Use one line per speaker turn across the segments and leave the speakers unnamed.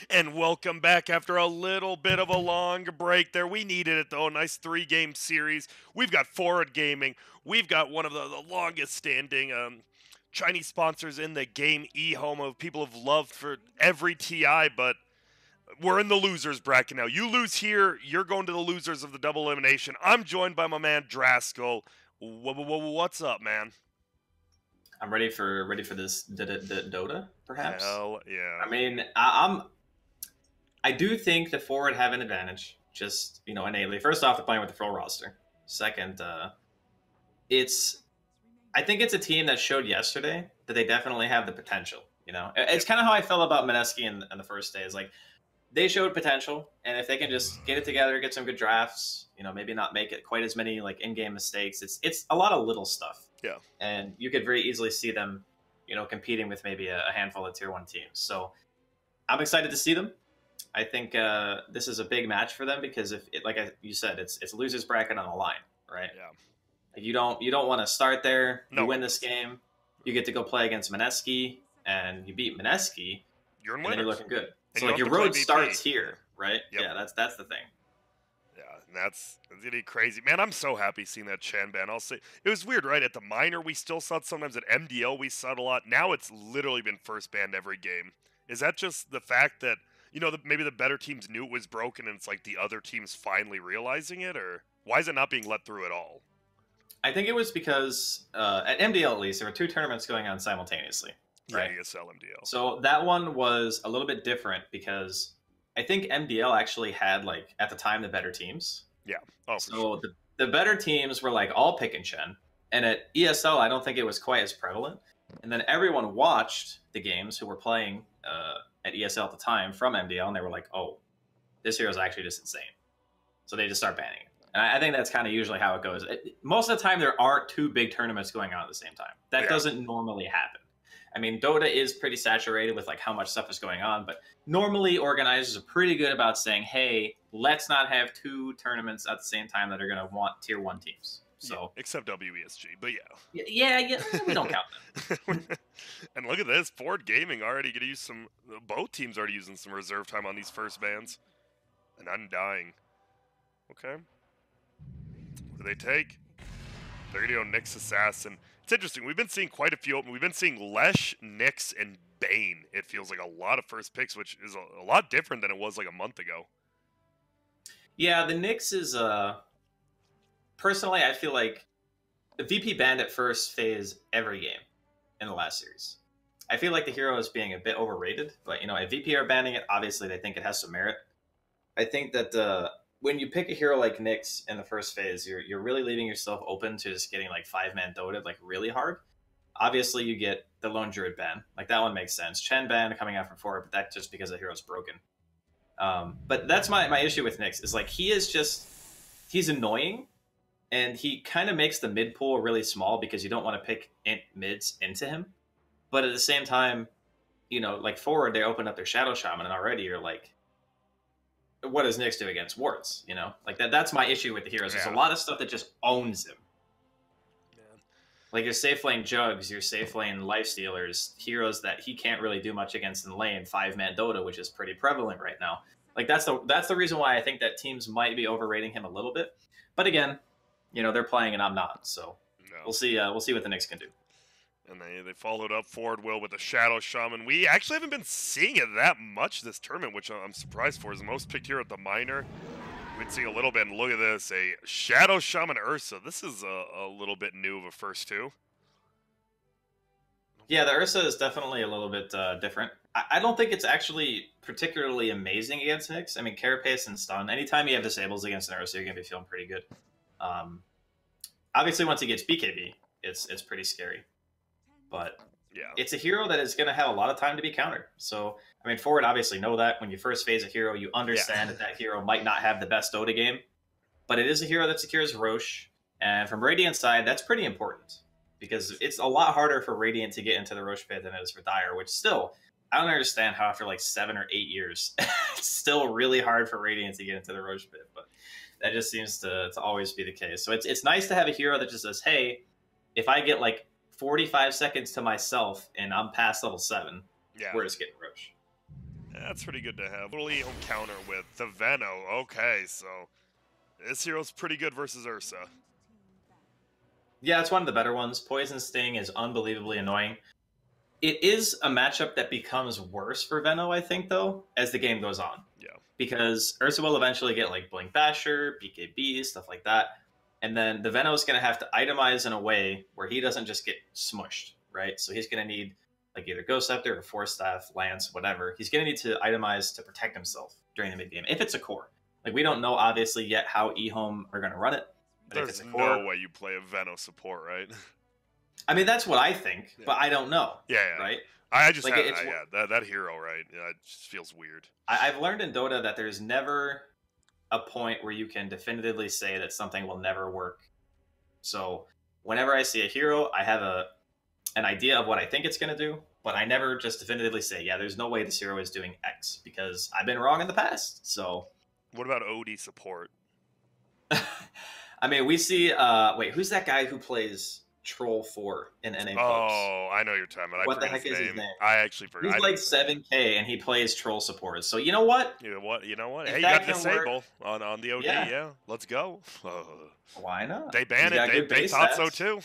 And welcome back after a little bit of a long break there. We needed it though. Nice 3-game series. We've got Forward Gaming. We've got one of the longest standing Chinese sponsors in the game, Ehome, of people have loved for every TI, but we're in the losers bracket now. You lose here, you're going to the losers of the double elimination. I'm joined by my man Draskell. What's up, man?
I'm ready for this Dota, perhaps.
Hell yeah.
I mean, I do think the forward have an advantage, just innately. First off, they're playing with the full roster. Second, I think it's a team that showed yesterday that they definitely have the potential. It's kind of how I felt about Mineski in the first day. Is like they showed potential, and if they can just get it together, get some good drafts, maybe not make it quite as many like in-game mistakes. It's a lot of little stuff.
Yeah.
And you could very easily see them, competing with maybe a handful of tier 1 teams. So I'm excited to see them. I think this is a big match for them because you said, it's losers bracket on the line, right?
Yeah.
Like you don't want to start there.
No.
You win this game, you get to go play against Mineski, and you beat Mineski,
You're in
and then you're
winners.
looking good.
And
So
you
like
don't
your
have to play
road
VP.
starts here, right?
Yep.
Yeah, that's the thing.
Yeah, and that's gonna be crazy. Man, I'm so happy seeing that Chen ban. I'll say it was weird, right? At the minor, we still saw it sometimes. At MDL, we saw it a lot. Now it's literally been first banned every game. Is that just the fact that maybe the better teams knew it was broken, and it's like the other teams finally realizing it, or why is it not being let through at all?
I think it was because at MDL at least there were 2 tournaments going on simultaneously. Right.
Yeah, ESL, MDL.
So that one was a little bit different because I think MDL actually had at the time the better teams.
Yeah. Oh, for sure.
So the better teams were all pick and Chen, and at ESL I don't think it was quite as prevalent. And then everyone watched the games who were playing at ESL at the time from MDL, and they were like, "Oh, this hero is actually just insane." So they just start banning it. And I think that's kind of usually how it goes. Most of the time there aren't 2 big tournaments going on at the same time. That doesn't normally happen. I mean, Dota is pretty saturated with how much stuff is going on, but normally organizers are pretty good about saying, hey, let's not have 2 tournaments at the same time that are going to want tier 1 teams. So
yeah, except WESG, but yeah.
Yeah, we don't count them.
And look at this, Ford Gaming already going to use both teams already using some reserve time on these first bans. And Undying. Okay. What do they take? They're going to go Nyx Assassin. It's interesting. We've been seeing quite a few. We've been seeing Lesh, Nyx, and Bane. It feels like a lot of first picks, which is a lot different than it was like a month ago.
Yeah, the Nyx is... Personally, I feel like the VP banned at first phase every game in the last series. I feel like the hero is being a bit overrated, but if VP are banning it, obviously they think it has some merit. I think that when you pick a hero like Nyx in the first phase, you're really leaving yourself open to just getting 5-man Dota really hard. Obviously, you get the Lone Druid ban. That one makes sense. Chen ban coming out from 4, but that's just because the hero's broken. But that's my issue with Nyx, is he's annoying, and he kind of makes the mid pool really small because you don't want to pick mids into him. But at the same time, forward, they opened up their Shadow Shaman, and already you're like, what does Nyx do against wards? That's my issue with the heroes. There's a lot of stuff that just owns him. Yeah. Your safe lane Jugs, your safe lane Lifestealers, heroes that he can't really do much against in lane, 5-man Dota, which is pretty prevalent right now. That's the reason why I think that teams might be overrating him a little bit. But again, they're playing and I'm not, so we'll see what the Nyx can do.
And they followed up Forward Will with a Shadow Shaman. We actually haven't been seeing it that much this tournament, which I'm surprised for. Is the most picked here at the minor. We've been seeing a little bit, and look at this, a Shadow Shaman Ursa. This is a little bit new of a first 2.
Yeah, the Ursa is definitely a little bit different. I don't think it's actually particularly amazing against Nyx. I mean, Carapace and Stun, anytime you have disables against an Ursa, you're going to be feeling pretty good. Obviously, once he gets BKB, it's pretty scary. But yeah, it's a hero that is going to have a lot of time to be countered. So, I mean, Forward obviously know that. When you first phase a hero, you understand that hero might not have the best Dota game. But it is a hero that secures Roche. And from Radiant's side, that's pretty important. Because it's a lot harder for Radiant to get into the Roche pit than it is for Dire. Which still, I don't understand how after 7 or 8 years, it's still really hard for Radiant to get into the Roche pit. But that just seems to always be the case. So it's nice to have a hero that just says, hey, if I get 45 seconds to myself and I'm past level 7, we're just getting Roche.
That's pretty good to have. Little Ehome counter with the Veno. Okay, so this hero's pretty good versus Ursa.
Yeah, it's one of the better ones. Poison Sting is unbelievably annoying. It is a matchup that becomes worse for Veno, I think, though, as the game goes on.
Yeah.
Because Ursa will eventually get like Blink Basher, BKB, stuff like that. And then the Veno is going to have to itemize in a way where he doesn't just get smushed, right? So he's going to need like either Ghost Scepter or Force Staff, Lance, whatever. He's going to need to itemize to protect himself during the mid game, if it's a core. Like, we don't know, obviously, yet how Ehome are going to run it. But
There's
if it's a core,
no way you play a Veno support, right?
I mean, that's what I think,
Yeah.
but I don't know.
Yeah.
Right?
I just
Like,
that hero, right? Yeah, it just feels weird.
I've learned in Dota that there's never a point where you can definitively say that something will never work. So whenever I see a hero, I have an idea of what I think it's going to do, but I never just definitively say, yeah, there's no way this hero is doing X, because I've been wrong in the past. So
what about OD support?
I mean, we see wait, who's that guy who plays Troll 4 in NA Pubs?
Oh, I know you're talking about.
What the heck is his name?
I actually forgot.
He's like 7K and he plays Troll support. So you know what?
You know what?
If
Hey, you
that
got
can
Disable on the OD,
Yeah.
yeah. Let's go.
Why not?
They banned
He's got
it.
good
They
base
thought so
stats.
too.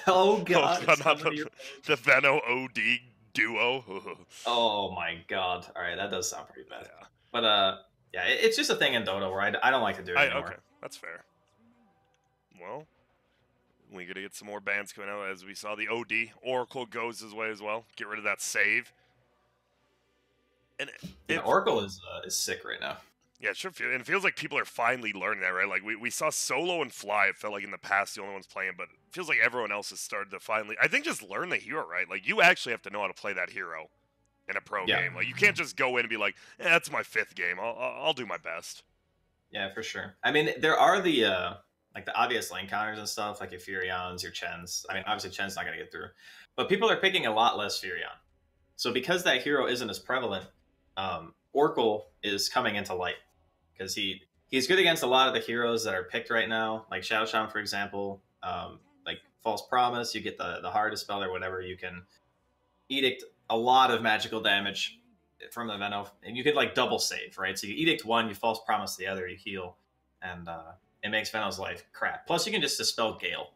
Oh god.
Oh, not the Veno OD duo.
Oh my god. All right, that does sound pretty bad.
Yeah.
But yeah, it's just a thing in Dota where I don't like to do it anymore.
Okay, that's fair. Well, we got to get some more bans coming out, as we saw the OD. Oracle goes his way as well. Get rid of that save. And
Oracle is sick right now.
Yeah, it should feel, and it feels like people are finally learning that, right? Like we saw Solo and Fly. It felt like in the past the only ones playing, but it feels like everyone else has started to finally, I think, just learn the hero, right? Like, you actually have to know how to play that hero in a pro game. Like, you can't just go in and be like, that's my 5th game. I'll do my best.
Yeah, for sure. I mean, there are the like the obvious lane counters and stuff, like your Furions, your Chens. I mean, obviously Chen's not going to get through, but people are picking a lot less Furion. So because that hero isn't as prevalent, Oracle is coming into light. Because he's good against a lot of the heroes that are picked right now, like Shadow Shaman, for example. Like False Promise, you get the Heart Dispel or whatever. You can Edict a lot of magical damage from the Veno, and you could like double save, right? So you Edict one, you False Promise the other, you heal, and it makes Veno's life crap. Plus, you can just dispel Gale.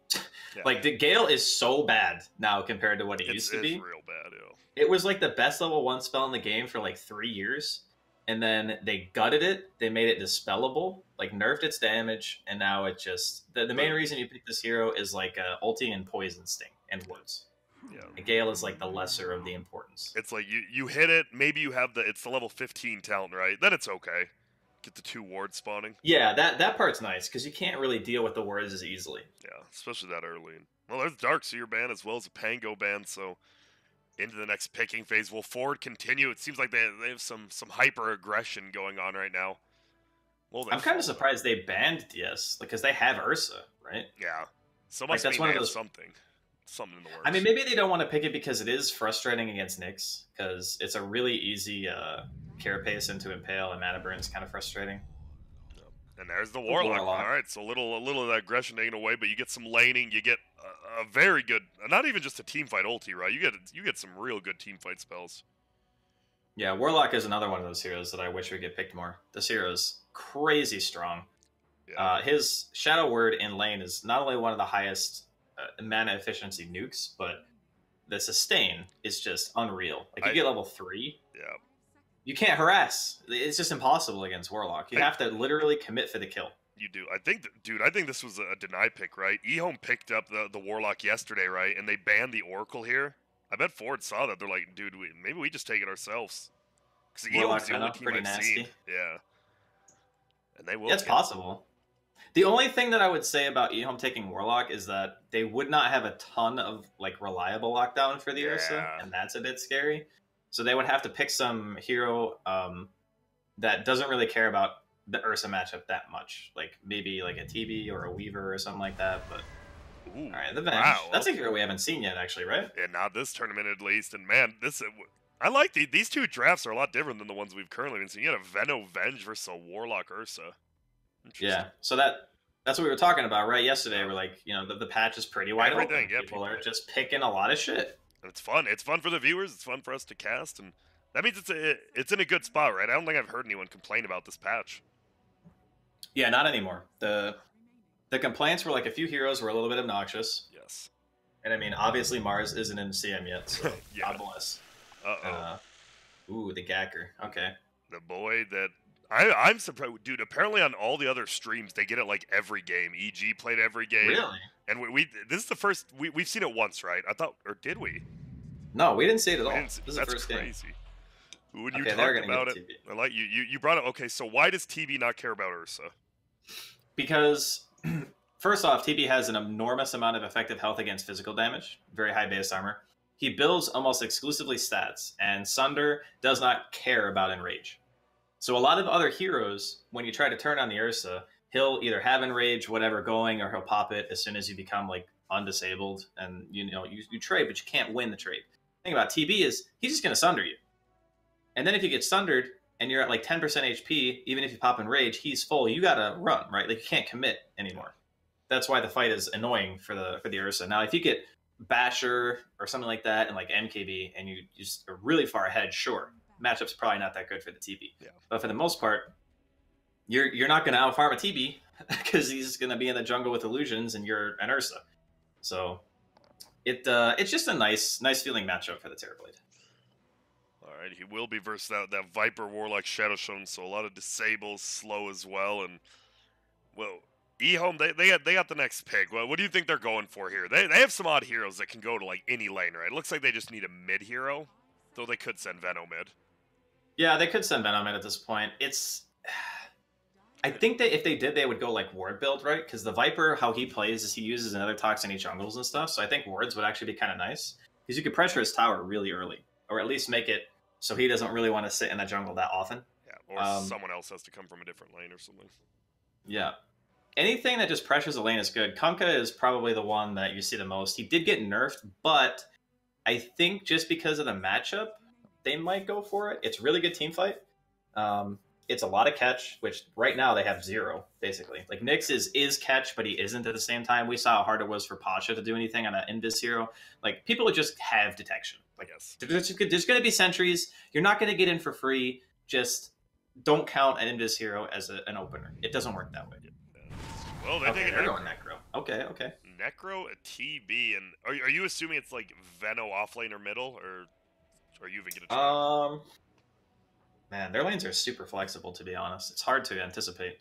Yeah.
Like, the Gale is so bad now compared to what it used to be.
It's real bad, yeah.
It was like the best level 1 spell in the game for like 3 years. And then they gutted it. They made it dispellable, like nerfed its damage, and now it just the main reason you pick this hero is like ulti and Poison Sting and Woods.
Yeah.
And Gale is like the lesser of the importance.
It's like you hit it. Maybe you have it's the level 15 talent, right? Then it's okay. Get the 2 wards spawning.
Yeah, that part's nice because you can't really deal with the wards as easily.
Yeah, especially that early. Well, there's Darkseer ban as well as a Pango ban, so into the next picking phase. Will Forward continue? It seems like they have some hyper aggression going on right now. Well,
I'm kind of surprised they banned DS because they have Ursa, right?
Yeah, so
like, that's one of those
something in the works.
I mean, maybe they don't want to pick it because it is frustrating against Nyx because it's a really easy carapace into Impale, and Mana Burn's kind of frustrating.
And there's the Warlock. All right, so a little of that aggression taken away, but you get some laning. You get a very good, not even just a team fight ulti, right? You get some real good team fight spells.
Yeah, Warlock is another one of those heroes that I wish would get picked more. This hero is crazy strong. Yeah. His Shadow Word in lane is not only one of the highest mana efficiency nukes, but the sustain is just unreal. Like, you get level 3.
Yeah.
You can't harass. It's just impossible against Warlock. You have to literally commit for the kill.
You do. I think this was a deny pick, right? Ehome picked up the Warlock yesterday, right? And they banned the Oracle here. I bet Ford saw that. They're like, dude, maybe we just take it ourselves. Because Ehome's the only team I've seen. Yeah. And they will.
Yeah, it's possible. The only thing that I would say about Ehome taking Warlock is that they would not have a ton of like reliable lockdown for the Ursa, and that's a bit scary. So they would have to pick some hero that doesn't really care about the Ursa matchup that much. Like maybe like a TB or a Weaver or something like that. But
ooh,
all right, the Venge. Wow, that's a hero we haven't seen yet, actually, right?
Yeah, not this tournament at least. And man, I like these 2 drafts are a lot different than the ones we've currently been seeing. You had a Veno Venge versus a Warlock Ursa.
Yeah, so that's what we were talking about, right? Yesterday, we're like, you know, the patch is pretty wide open.
Yeah,
people are just picking a lot of shit.
And it's fun. It's fun for the viewers. It's fun for us to cast. And That means it's in a good spot, right? I don't think I've heard anyone complain about this patch.
Yeah, not anymore. The complaints were like a few heroes were a little bit obnoxious.
Yes.
And I mean, obviously Mars isn't in CM yet, so
Yeah.
God bless.
Uh-oh.
The Gacker. Okay.
The boy that I'm surprised, dude. Apparently, on all the other streams, they get it like every game. EG played every game,
Really?
and we this is the first we've seen it once, right? I thought, or did we?
No, we didn't see it at all.
This
This is
that's
the first
crazy.
game.
When
Okay,
you
they're
talked
gonna
about
give
it,
it TB.
I like you brought it. Okay, so why does TB not care about Ursa?
Because first off, TB has an enormous amount of effective health against physical damage, very high base armor. He builds almost exclusively stats, and Sunder does not care about Enrage. So a lot of other heroes, when you try to turn on the Ursa, he'll either have Enrage, whatever going, or he'll pop it as soon as you become like undisabled, and you trade, but you can't win the trade. The thing about TB is he's just gonna Sunder you. And then if you get sundered and you're at like 10% HP, even if you pop Enrage, he's full. You gotta run, right? Like you can't commit anymore. That's why the fight is annoying for the Ursa. Now, if you get Basher or something like that and like MKB and you just are really far ahead, sure, matchup's probably not that good for the TB.
Yeah.
But for the most part, you're not going to outfarm a TB because he's going to be in the jungle with illusions and you're an Ursa. So it's just a nice feeling matchup for the Terrorblade.
All right, he will be versus that Viper Warlock Shadow Stone, so a lot of disables, slow as well, and well. Ehome, they got the next pick. Well, what do you think they're going for here? They have some odd heroes that can go to like any lane, right? It looks like they just need a mid hero, though they could send Venom mid.
Yeah, they could send Venom mid at this point. I think that if they did, they would go like ward build, right? Because the Viper, how he plays is he uses another Toxin jungles and stuff. So I think wards would actually be kind of nice because you could pressure his tower really early, or at least make it so he doesn't really want to sit in the jungle that often.
Yeah, or someone else has to come from a different lane or something.
Yeah. Anything that just pressures the lane is good. Kunkka is probably the one that you see the most. He did get nerfed, but I think just because of the matchup, they might go for it. It's really good team fight. It's a lot of catch, which right now they have 0, basically. Like, Nyx is catch, but he isn't at the same time. We saw how hard it was for Pasha to do anything on an Invis hero. Like, people just have detection. Like,
yes.
There's going to be sentries. You're not going to get in for free. Just don't count an Invis hero as an opener. It doesn't work that way.
Well, they're
going Necro. Okay.
Necro, a TB, and are you assuming it's like Veno offlane or middle, or are you even gonna try?
Man, their lanes are super flexible, to be honest. It's hard to anticipate.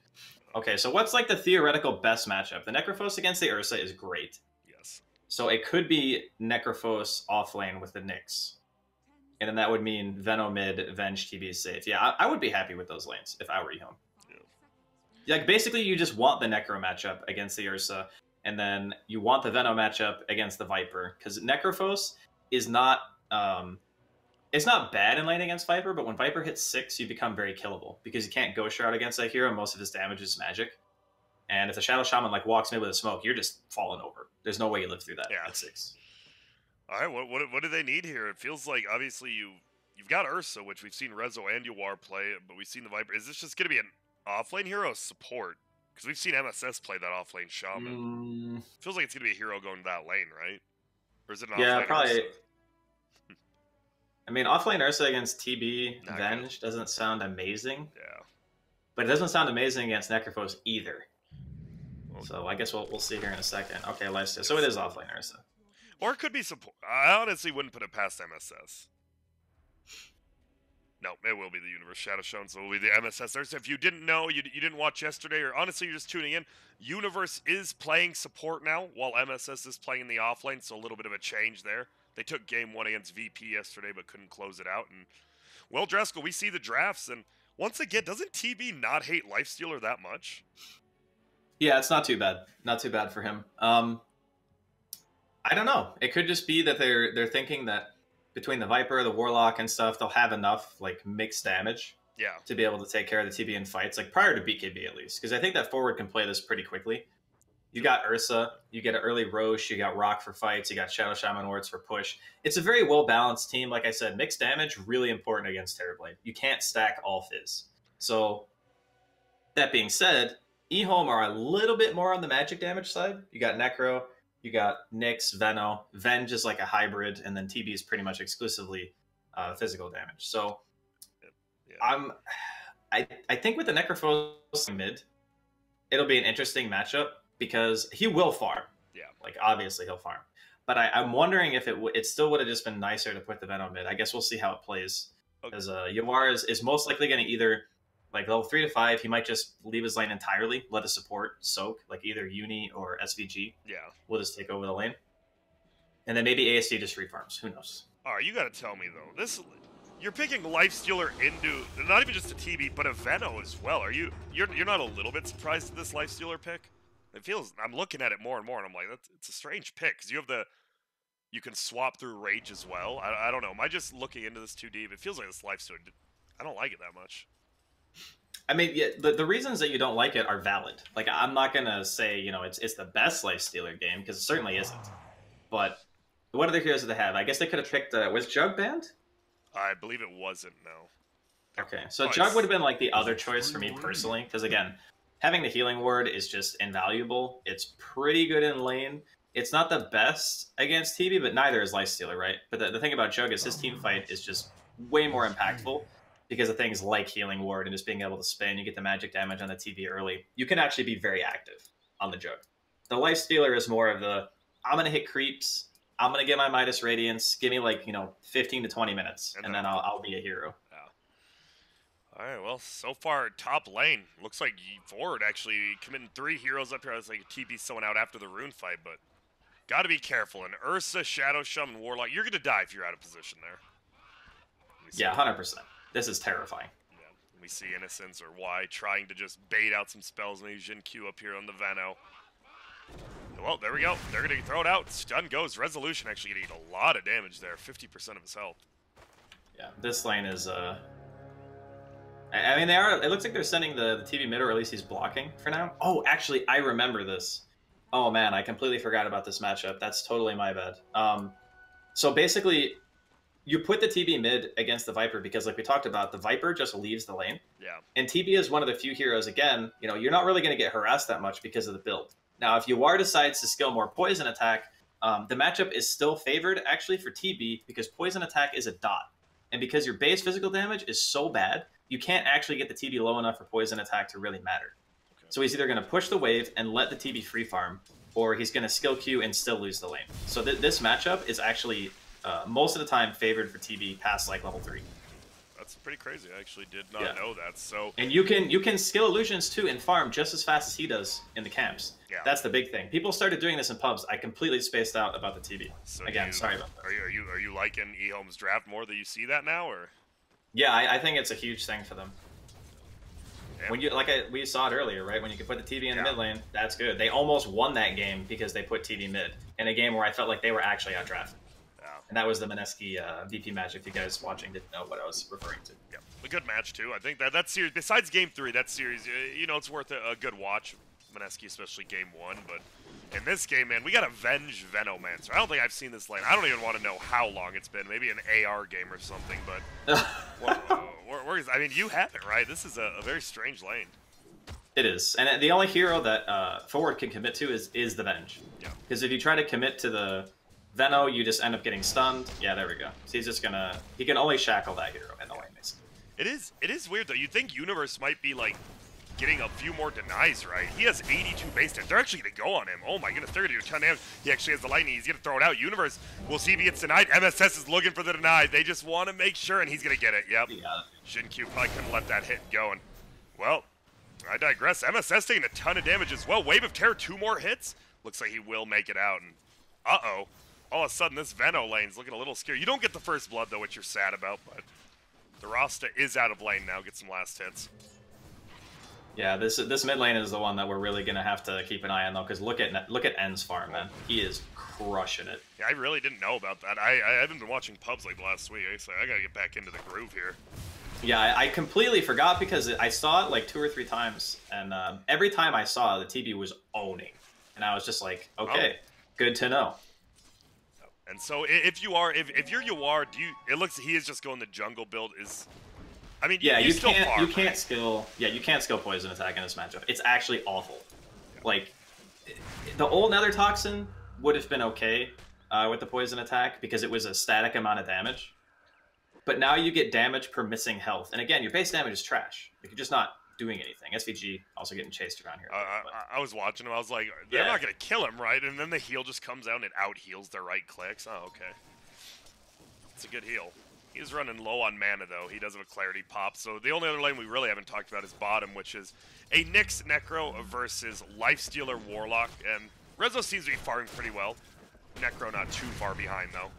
Okay, so what's like the theoretical best matchup? The Necrophos against the Ursa is great.
Yes.
So it could be Necrophos offlane with the Nyx. And then that would mean Veno mid, Venge TB is safe. Yeah, I would be happy with those lanes if I were Ehome. Like, basically, you just want the Necro matchup against the Ursa, and then you want the Venom matchup against the Viper, because Necrophos is not, it's not bad in lane against Viper, but when Viper hits 6, you become very killable, because you can't Ghost Shroud against that hero, most of his damage is magic. And if the Shadow Shaman, like, walks mid with a smoke, you're just falling over. There's no way you live through that at 6.
All right, what do they need here? It feels like, obviously, you've got Ursa, which we've seen Rezo and Yuar play, but we've seen the Viper. Is this just going to be an offlane hero support? Because we've seen MSS play that offlane Shaman. Feels like it's going to be a hero going to that lane, right? Or is it an offlane
probably.
Ursa?
I mean, offlane Ursa against TB Venge doesn't sound amazing.
Yeah.
But it doesn't sound amazing against Necrophos either. Okay. So I guess we'll see here in a second. Okay, lifesteal. So it is offlane Ursa.
Or it could be support. I honestly wouldn't put it past MSS. No, it will be the Universe Shadow Stone, so it will be the MSS. If you didn't know, you didn't watch yesterday, or honestly you're just tuning in, Universe is playing support now, while MSS is playing in the offlane, so a little bit of a change there. They took game 1 against VP yesterday, but couldn't close it out. And well, Dreskel, we see the drafts, and once again, doesn't TB not hate Lifestealer that much?
Yeah, it's not too bad. Not too bad for him. I don't know. It could just be that they're thinking that between the Viper, the Warlock, and stuff, they'll have enough like mixed damage to be able to take care of the TB in fights, like prior to BKB at least. Because I think that forward can play this pretty quickly. You got Ursa, you get an early Roche, you got Rock for fights, you got Shadow Shaman wards for push. It's a very well-balanced team. Like I said, mixed damage, really important against Terrorblade. You can't stack all Fizz. So, that being said, Ehome are a little bit more on the magic damage side. You got Necro, you got Nyx, Veno. Venge is like a hybrid, and then TB is pretty much exclusively physical damage. So
Yeah.
I think with the Necrophos mid, it'll be an interesting matchup because he will farm.
Yeah.
Like, obviously he'll farm. But I'm wondering if it still would have just been nicer to put the Venom mid. I guess we'll see how it plays.
Okay.
Because Yawar is most likely going to either, like, level 3 to 5, he might just leave his lane entirely, let a support soak, like either Uni or SVG.
Yeah.
Will just take over the lane. And then maybe ASD just free farms. Who knows?
All right, you got to tell me, though. You're picking Lifestealer into, not even just a TB, but a Veno as well. You're not a little bit surprised at this Lifestealer pick? It feels, I'm looking at it more and more, and I'm like, it's a strange pick, because you can swap through Rage as well. I don't know. Am I just looking into this too deep? It feels like this Lifestealer, I don't like it that much.
I mean, yeah, the reasons that you don't like it are valid. Like, I'm not going to say, it's the best Lifestealer game, because it certainly isn't. But what other heroes do they have? I guess they could have picked, was Jug banned?
I believe it wasn't, no.
Okay, so Jug would have been, like, the other choice for me personally, because, again, having the healing ward is just invaluable. It's pretty good in lane. It's not the best against TB, but neither is Lifestealer, right? But the thing about Jug is his team fight is just way more impactful because of things like healing ward and just being able to spin. You get the magic damage on the TB early. You can actually be very active on the Jug. The Lifestealer is more of the, I'm going to hit creeps, I'm going to get my Midas Radiance, give me 15 to 20 minutes, and then I'll be a hero.
All right, well, so far, top lane. Looks like Forward actually committing 3 heroes up here. I was like, TP someone out after the rune fight, but got to be careful. And Ursa, Shadow Shaman, and Warlock, you're going to die if you're out of position there.
Yeah, 100%. This is terrifying.
Yeah, we see Innocence or Y trying to just bait out some spells. Maybe Jin Q up here on the Veno. Well, there we go. They're going to throw it out. Stun goes. Resolution actually getting a lot of damage there. 50% of his health.
Yeah, this lane is... I mean, it looks like they're sending the TV mid, or at least he's blocking for now. Oh, actually, I remember this. Oh, man, I completely forgot about this matchup. That's totally my bad. So basically, you put the TB mid against the Viper because, like we talked about, the Viper just leaves the lane.
Yeah.
And TB is one of the few heroes, again, you're not really going to get harassed that much because of the build. Now, if Yawar decides to skill more poison attack, the matchup is still favored, actually, for TB because poison attack is a dot. And because your base physical damage is so bad, you can't actually get the TB low enough for poison attack to really matter. Okay. So he's either going to push the wave and let the TB free farm, or he's going to skill Q and still lose the lane. So this matchup is actually most of the time favored for TB past level 3.
That's pretty crazy. I actually did not know that. So
and you can skill illusions too and farm just as fast as he does in the camps.
Yeah.
That's the big thing. People started doing this in pubs. I completely spaced out about the TB.
So
again, sorry about that.
Are you liking Ehome's draft more that you see that now, or?
Yeah, I think it's a huge thing for them. Yeah. When we saw it earlier, right? When you can put the TB in the mid lane, that's good. They almost won that game because they put TB mid in a game where I felt like they were actually out drafted. And that was the Mineski VP match. If you guys watching didn't know what I was referring to.
Yeah, a good match too. I think that series, besides Game 3, that series, it's worth a good watch. Mineski, especially Game 1, but in this game, man, we got Avenge Venomancer. I don't think I've seen this lane. I don't even want to know how long it's been. Maybe an AR game or something, but I mean, you have it, right? This is a very strange lane.
It is, and the only hero that Forward can commit to is the Venge.
Yeah.
Because if you try to commit to the Veno, you just end up getting stunned. Yeah, there we go. So he's just he can only shackle that hero in the lane, basically.
It is weird though. You'd think Universe might be like getting a few more denies, right? He has 82 base damage. They're actually gonna go on him. Oh my goodness, they're gonna do a ton of damage. He actually has the lightning. He's gonna throw it out. Universe, we'll see if he gets denied. MSS is looking for the denied. They just want to make sure, and he's gonna get it. Yep. Yeah. Jin Q probably couldn't let that hit going. Well, I digress. MSS taking a ton of damage as well. Wave of Terror, 2 more hits. Looks like he will make it out. And uh-oh. All of a sudden, this Veno lane's looking a little scary. You don't get the first blood, though, which you're sad about, but the Rasta is out of lane now. Get some last hits.
Yeah, this mid lane is the one that we're really going to have to keep an eye on, though, because look at N's farm, man. He is crushing it.
Yeah, I really didn't know about that. I haven't been watching pubs like last week. I got to get back into the groove here.
Yeah, I completely forgot because I saw it like 2 or 3 times, and every time I saw it, the TB was owning. And I was just like, okay, good to know.
And so if you're Yawar, it looks like he is just going the jungle build I mean,
yeah, you
still
can't
farm,
you can't skill poison attack in this matchup. It's actually awful. Yeah. Like the old Nether Toxin would have been okay with the poison attack because it was a static amount of damage. but now you get damage per missing health. And again, your base damage is trash. Like, you're just not doing anything. SVG also getting chased around here.
I was watching him. I was like, they're not going to kill him, right? And then the heal just comes out and it out-heals their right clicks. Oh, okay. It's a good heal. He's running low on mana, though. He does have a Clarity Pop. So the only other lane we really haven't talked about is bottom, which is a Nyx Necro versus Lifestealer Warlock. And Rezo seems to be farming pretty well. Necro not too far behind, though.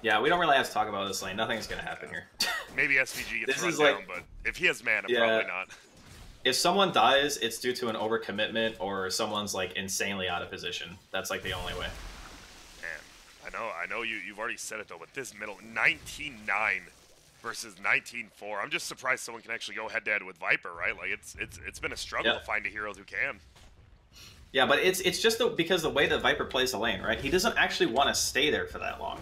Yeah, we don't really have to talk about this lane. Nothing's going to happen here.
Maybe SVG gets run down, but if he has mana, probably not.
If someone dies, it's due to an overcommitment or someone's like insanely out of position. That's like the only way.
Man, I know you've already said it though, but this middle 19-9 versus 19-4. I'm just surprised someone can actually go head to head with Viper, right? Like it's been a struggle to find a hero who can.
Yeah, but it's just because the way that Viper plays the lane, right? He doesn't actually want to stay there for that long.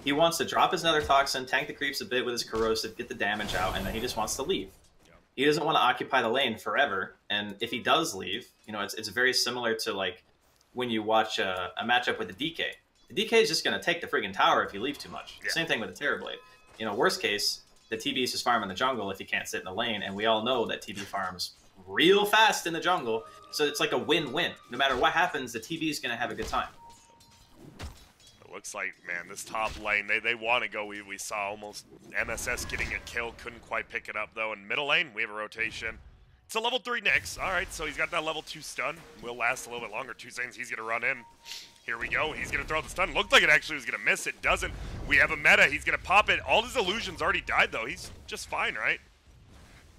He wants to drop his Nether Toxin, tank the creeps a bit with his Corrosive, get the damage out, and then he just wants to leave. Yeah. He doesn't want to occupy the lane forever, and if he does leave, you know, it's very similar to, like, when you watch a matchup with the DK. The DK is just going to take the friggin' tower if you leave too much. Yeah. Same thing with the Terrorblade. You know, worst case, the TB is just farming the jungle if he can't sit in the lane, and we all know that TB farms real fast in the jungle, so it's like a win-win. No matter what happens, the TB is going to have a good time.
Looks like, man, this top lane, they want to go. We saw almost MSS getting a kill, couldn't quite pick it up, though. In middle lane, we have a rotation. It's a level 3 Nyx. All right, so he's got that level 2 stun. Will last a little bit longer. 2 seconds, he's going to run in. Here we go. He's going to throw the stun. Looked like it actually was going to miss. It doesn't. We have a meta. He's going to pop it. All his illusions already died, though. He's just fine, right?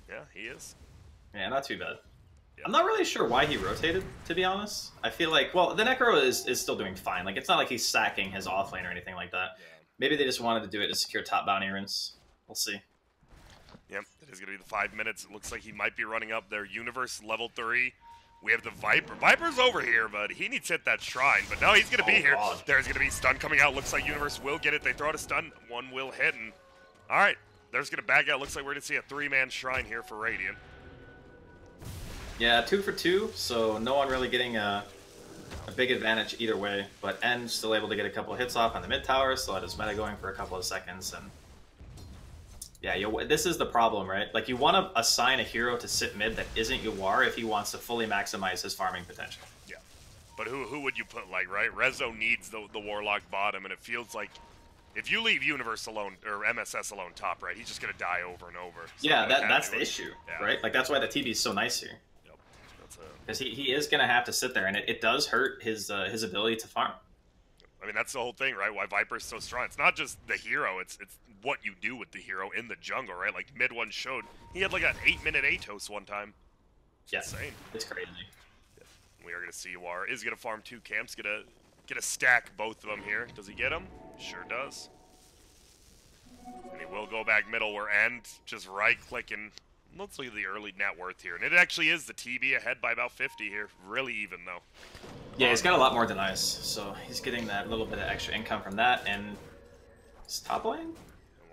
Yeah, he is.
Yeah, not too bad. I'm not really sure why he rotated, to be honest. I feel like, well, the Necro is still doing fine. Like, it's not like he's sacking his offlane or anything like that. Yeah. Maybe they just wanted to do it to secure top bounty runes. We'll see.
Yep, it is going to be the 5 minutes. It looks like he might be running up their Universe level 3. We have the Viper. Viper's over here, but he needs to hit that shrine. But no, he's going to be here. God. There's going to be stun coming out. Looks like Universe will get it. They throw out a stun. One will hit. And all right, there's going to back out. Looks like we're going to see a 3-man shrine here for Radiant.
Yeah, 2 for 2, so no one really getting a big advantage either way. But N still able to get a couple of hits off on the mid tower, so let his meta going for a couple of seconds. And yeah, this is the problem, right? Like, you want to assign a hero to sit mid that isn't Yawar if he wants to fully maximize his farming potential.
Yeah, but who would you put, like, right? Rezo needs the Warlock bottom, and it feels like if you leave Universe alone, or MSS alone top, right, he's just going to die over and over. So
yeah, that's the issue, right? Like, that's why the TB is so nice here. Because he is going to have to sit there, and it does hurt his ability to farm.
I mean, that's the whole thing, right? Why Viper's so strong. It's not just the hero, it's what you do with the hero in the jungle, right? Like, mid one showed, he had like an 8-minute Atos one time. It's insane.
It's crazy.
Yeah. We are going to see War is going to farm 2 camps, get a stack both of them here. Does he get them? Sure does. And he will go back middle where End just right-click and let's look at the early net worth here. And it actually is the TB ahead by about 50 here. Really even, though.
Yeah, he's got a lot more denies, so he's getting that little bit of extra income from that. And his top lane?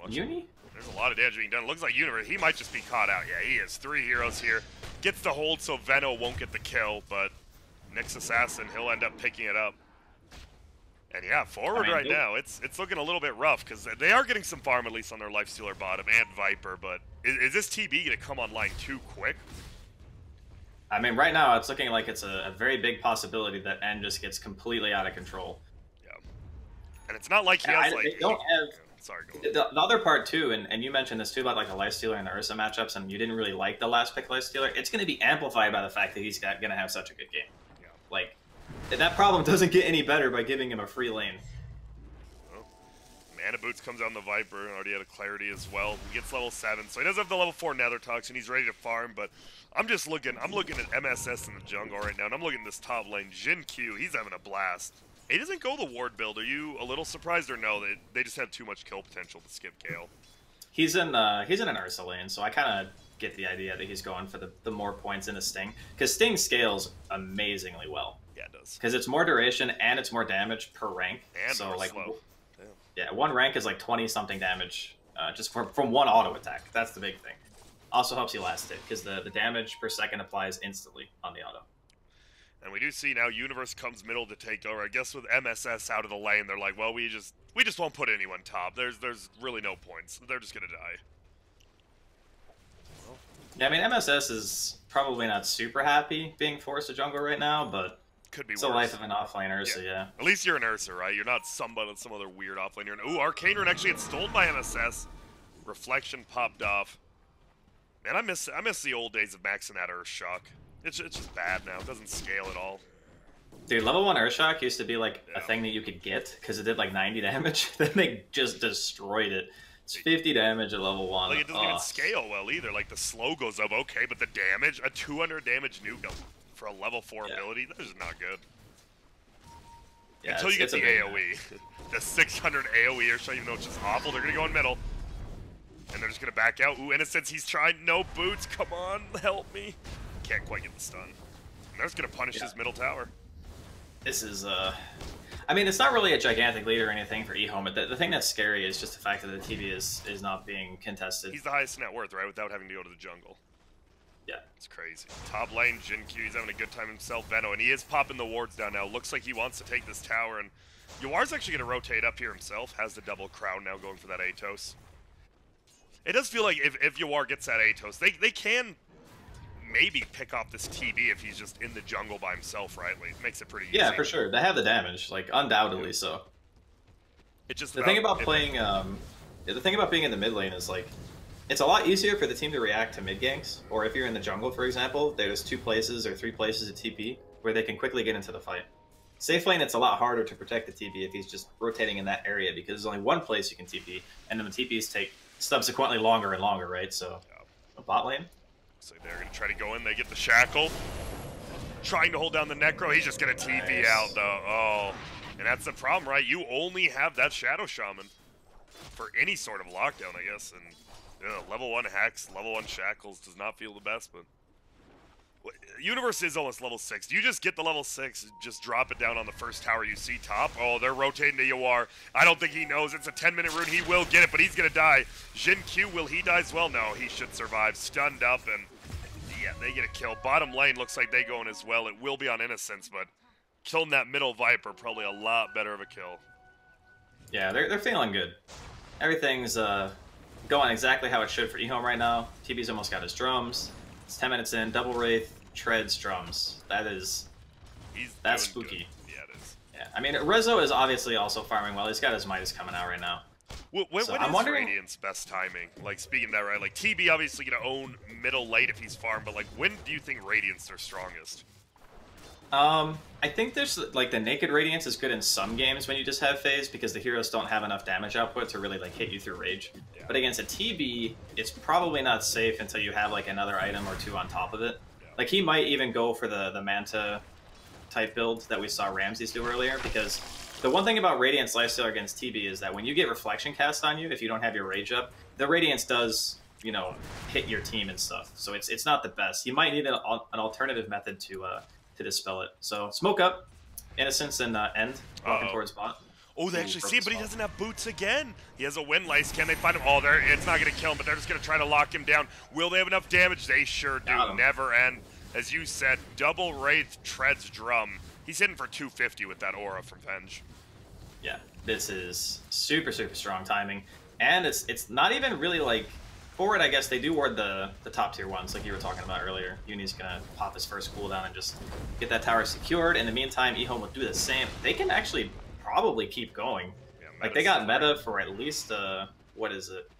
Uni?
There's a lot of damage being done. It looks like Universe, he might just be caught out. Yeah, he has 3 heroes here. Gets the hold, so Venno won't get the kill, but Nyx Assassin, he'll end up picking it up. And yeah, forward right now, it's looking a little bit rough, because they are getting some farm, at least on their Lifestealer bottom, and Viper, but is this TB going to come online too quick?
I mean, right now, it's looking like it's a very big possibility that N just gets completely out of control.
Yeah. And it's not like he has, like...
They don't have...
Sorry, go
on. The other part, too, and you mentioned this, too, about, like, the Lifestealer and the Ursa matchups, and you didn't really like the last pick Lifestealer. It's going to be amplified by the fact that he's going to have such a good game. Yeah. Like... That problem doesn't get any better by giving him a free lane.
Well, Mana Boots comes on the Viper, and already had a Clarity as well. He gets level 7, so he doesn't have the level 4 Nether Toxin. He's ready to farm, but I'm looking at MSS in the jungle right now, and I'm looking at this top lane. Jin Q, he's having a blast. He doesn't go the ward build. Are you a little surprised, or no? They just have too much kill potential to skip Gale.
He's in an Ursa lane, so I kind of get the idea that he's going for the more points in the Sting, because Sting scales amazingly well.
Yeah, it does.
Because it's more duration and it's more damage per rank.
And
so
more
like,
slow.
Yeah, 1 rank is like 20-something damage just from 1 auto attack. That's the big thing. Also helps you last hit because the damage per second applies instantly on the auto.
And we do see now Universe comes middle to take over. I guess with MSS out of the lane, they're like, well, we just won't put anyone top. There's really no points. They're just gonna die.
Yeah, I mean, MSS is probably not super happy being forced to jungle right now, but
could be
it's
worse.
the life of an offlane Ursa, yeah.
At least you're an Ursa, right? You're not some other weird offlaner. Ooh, Arcane Rune actually gets stolen by MSS. Reflection popped off. Man, I miss the old days of maxing that Earthshock. It's just bad now. It doesn't scale at all.
Dude, level 1 Earthshock used to be like a thing that you could get because it did like 90 damage. Then they just destroyed it. It's 50 damage at level 1.
Like, it doesn't even scale well either. Like, the slow goes up, okay, but the damage, a 200 damage nuke for a level 4 ability, that is not good.
Yeah,
until you get the AoE. The 600 AoE Earthshock, even though it's just awful, they're going to go in middle. And they're just going to back out. Ooh, Innocence, he's trying. No boots, come on, help me. Can't quite get the stun. And they're just going to punish his middle tower.
This is, I mean, it's not really a gigantic lead or anything for Ehome, but the thing that's scary is just the fact that the TV is not being contested.
He's the highest net worth, right, without having to go to the jungle.
Yeah.
It's crazy. Top lane, Jin-Q, he's having a good time himself. Veno, and he is popping the wards down now. Looks like he wants to take this tower, and Yawar's actually going to rotate up here himself. Has the double crown now going for that Atos. It does feel like if Yawar gets that Atos, they can maybe pick off this TB if he's just in the jungle by himself, right? Like, it makes it pretty easy.
Yeah, for sure. They have the damage, like, undoubtedly so.
It's just
the thing about playing, the thing about being in the mid lane is, like, it's a lot easier for the team to react to mid ganks, or if you're in the jungle, for example, there's 2 places or 3 places at TP where they can quickly get into the fight. Safe lane, it's a lot harder to protect the TP if he's just rotating in that area, because there's only one place you can TP, and then the TPs take subsequently longer and longer, right? So, a bot lane.
So they're going to try to go in. They get the shackle. Trying to hold down the Necro. He's just going to TP out, though. Oh. And that's the problem, right? You only have that Shadow Shaman for any sort of lockdown, I guess. And level 1 Hex, level 1 Shackles does not feel the best, but... Universe is almost level 6. Do you just get the level 6, just drop it down on the first tower you see top? Oh, they're rotating to Yawar. I don't think he knows. It's a 10-minute rune. He will get it, but he's going to die. Jin-Q, will he die as well? No, he should survive. Stunned up, and yeah, they get a kill. Bottom lane looks like they go in as well. It will be on Innocence, but killing that middle Viper, probably a lot better of a kill.
Yeah, they're feeling good. Everything's going exactly how it should for Ehome right now. TB's almost got his drums. It's 10 minutes in, double Wraith, treads drums. That's spooky.
Good. Yeah, it is.
Yeah, I mean, Rezo is obviously also farming well. He's got his Midas coming out right now.
When is Radiant's best timing? Like, speaking of that, right? Like, TB obviously going to own middle late if he's farmed, but, like, when do you think Radiant's their strongest?
I think there's, like, the naked Radiance is good in some games when you just have phase, because the heroes don't have enough damage output to really, like, hit you through rage. Yeah. But against a TB, it's probably not safe until you have, like, another item or 2 on top of it. Yeah. Like, he might even go for the Manta type build that we saw Ramses do earlier, because the one thing about Radiant's lifesteal against TB is that when you get Reflection cast on you, if you don't have your rage up, the Radiance does, you know, hit your team and stuff. So it's not the best. You might need an alternative method to dispel it. So smoke up, Innocence, and end walking towards bot.
Oh, they actually see him, but he doesn't have boots again. He has a windlace. Can they find him? Oh, it's not going to kill him, but they're just going to try to lock him down. Will they have enough damage? They sure do. Never end. As you said, double Wraith treads drum. He's hitting for 250 with that aura from Venge.
Yeah, this is super, super strong timing. And it's not even really like... Forward, I guess they do ward the top tier ones, like you were talking about earlier. Uni's gonna pop his first cooldown and just get that tower secured. In the meantime, Ehome will do the same. They can actually probably keep going. Yeah, like, they got meta for at least, what is it?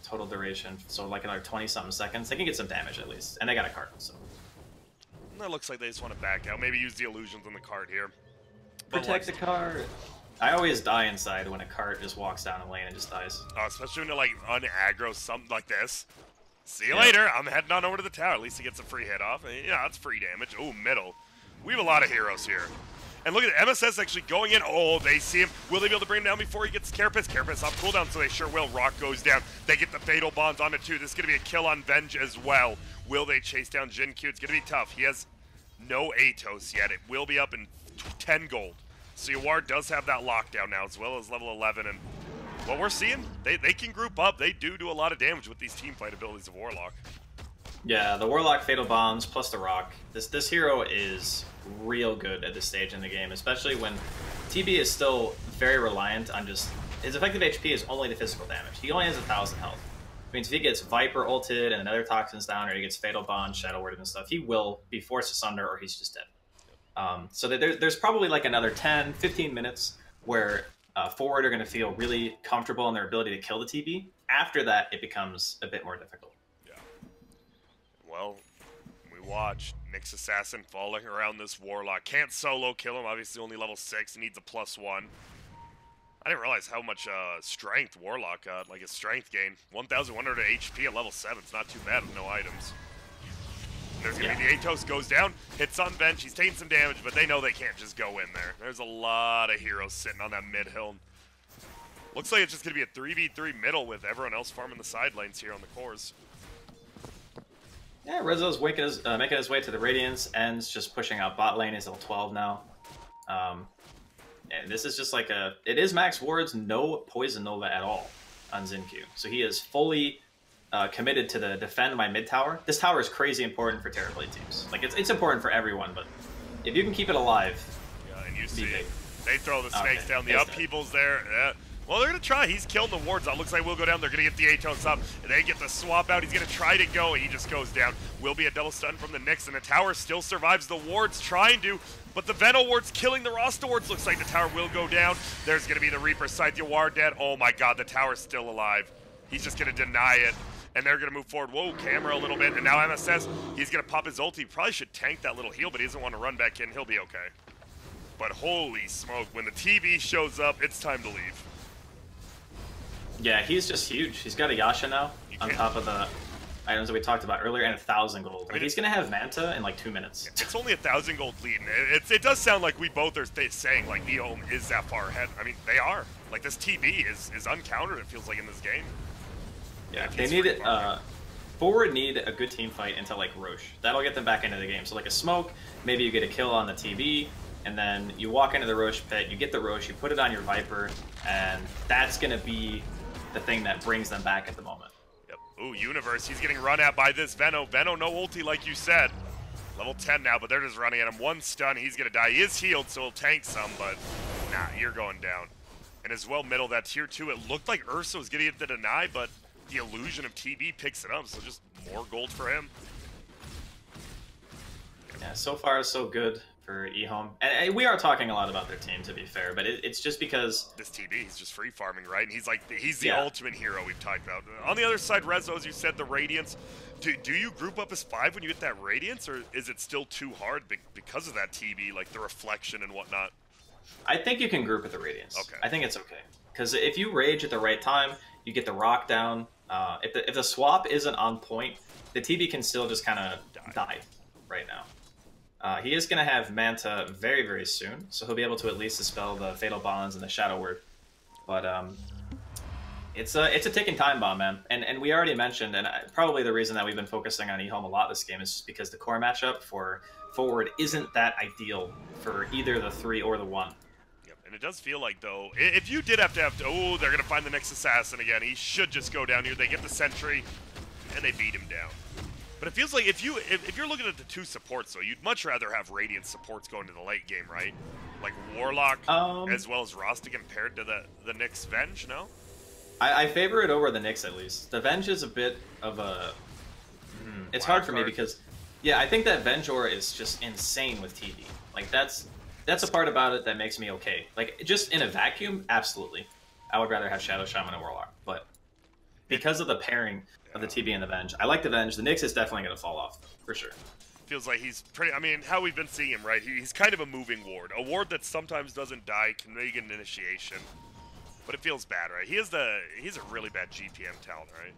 Total duration. So, like, another 20-something seconds. They can get some damage at least. And they got a card, so.
That looks like they just want to back out. Maybe use the illusions on the card here.
Protect the card. I always die inside when a cart just walks down a lane and just dies.
Oh, especially when they're like un-aggro something like this. See you later. I'm heading on over to the tower. At least he gets a free hit off. Yeah, that's free damage. Oh, middle. We have a lot of heroes here. And look at it. MSS actually going in. Oh, they see him. Will they be able to bring him down before he gets Carapace? Carapace off cooldown, so they sure will. Rock goes down. They get the Fatal Bonds on it, too. This is going to be a kill on Venge as well. Will they chase down Jin-Q? It's going to be tough. He has no Atos yet. It will be up in 10 gold. So Yawar does have that lockdown now, as well as level 11, and what we're seeing, they can group up. They do a lot of damage with these team fight abilities of Warlock.
Yeah, the Warlock, Fatal Bombs, plus the Rock. This hero is real good at this stage in the game, especially when TB is still very reliant on just... His effective HP is only the physical damage. He only has 1,000 health. Which means if he gets Viper ulted and another Toxins down, or he gets Fatal Bond, Shadow Word and stuff, he will be forced asunder or he's just dead. So there's probably like another 10, 15 minutes where forward are going to feel really comfortable in their ability to kill the TB. After that, it becomes a bit more difficult.
Yeah. Well, we watched Nyx Assassin falling around this Warlock. Can't solo kill him. Obviously only level 6. He needs a +1. I didn't realize how much strength Warlock got, like his strength gain. 1,100 HP at level 7. It's not too bad with no items. There's going to be the Atos, goes down, hits on bench. He's taking some damage, but they know they can't just go in there. There's a lot of heroes sitting on that mid hill. Looks like it's just going to be a 3v3 middle with everyone else farming the side lanes here on the cores.
Yeah, Rizzo's making his way to the Radiance. Ends just pushing out bot lane. He's level 12 now. And this is just like a... It is max wards, no Poison Nova at all on Xinqiu. So he is fully committed to the defend my mid tower. This tower is crazy important for Terrorblade teams. Like, it's important for everyone, but if you can keep it alive...
Yeah, and you see, they throw the snakes down. The upheaval's there. Well, they're going to try. He's killed the wards. It looks like we'll go down. They're going to get the Atos up. And they get the swap out. He's going to try to go, and he just goes down. Will be a double stun from the Nyx, and the tower still survives. The wards trying to, but the Venom wards killing the Rasta wards. Looks like the tower will go down. There's going to be the Reaper Scythe. You are dead. Oh my god, the tower's still alive. He's just going to deny it, and they're going to move forward. Whoa, camera a little bit, and now MSS, he's going to pop his ulti. He probably should tank that little heal, but he doesn't want to run back in. He'll be okay. But holy smoke, when the TV shows up, it's time to leave.
Yeah, he's just huge. He's got a Yasha now on top of the items that we talked about earlier, and 1,000 gold. Like, he's going to have Manta in like 2 minutes.
It's only 1,000 gold lead. It does sound like we both are saying like Ehome is that far ahead. I mean, they are. Like, this TB is uncountered, it feels like, in this game.
Yeah, they need it. Forward need a good team fight into like Roche. That'll get them back into the game. So like a smoke, maybe you get a kill on the TB, and then you walk into the Roche pit, you get the Roche, you put it on your Viper, and that's going to be the thing that brings them back at the moment.
Yep. Ooh, Universe, he's getting run at by this Veno. Veno, no ulti like you said. Level 10 now, but they're just running at him. One stun, he's going to die. He is healed, so he'll tank some, but nah, you're going down. And as well, middle, that tier 2, it looked like Ursa was getting it to deny, but the illusion of TB picks it up, so just more gold for him.
Yeah, so far so good for Ehome. And we are talking a lot about their team, to be fair, but it's just because...
This TB, he's just free farming, right? And he's the ultimate hero we've talked about. On the other side, Rezo, as you said, the Radiance. Do you group up as 5 when you get that Radiance, or is it still too hard because of that TB, like the reflection and whatnot?
I think you can group with the Radiance.
Okay.
I think it's okay. Because if you rage at the right time, you get the rock down. If the swap isn't on point, the TB can still just kind of die right now. He is going to have Manta very, very soon, so he'll be able to at least dispel the Fatal Bonds and the Shadow Word. But it's a ticking time bomb, man. And we already mentioned, and probably the reason that we've been focusing on Ehome a lot this game is just because the core matchup for forward isn't that ideal for either the 3 or the 1.
Yep, and it does feel like, though, if you did have to, oh, they're going to find the next assassin again. He should just go down here. They get the sentry, and they beat him down. But it feels like if you're looking at the 2 supports, though, you'd much rather have Radiant supports going to the late game, right? Like Warlock as well as Rasta compared to the Nyx Venge, no?
I favor it over the Nyx, at least. The Venge is a bit of a... It's hard for me because... Yeah, I think that Venge aura is just insane with TB. Like, that's a part about it that makes me okay. Like, just in a vacuum, absolutely. I would rather have Shadow Shaman and Warlock. But because of the pairing of the TB and the Venge, I like the Venge. The Nyx is definitely going to fall off, for sure.
Feels like he's pretty... I mean, how we've been seeing him, right? He's kind of a moving ward. A ward that sometimes doesn't die, can make an initiation. But it feels bad, right? He's a really bad GPM talent, right?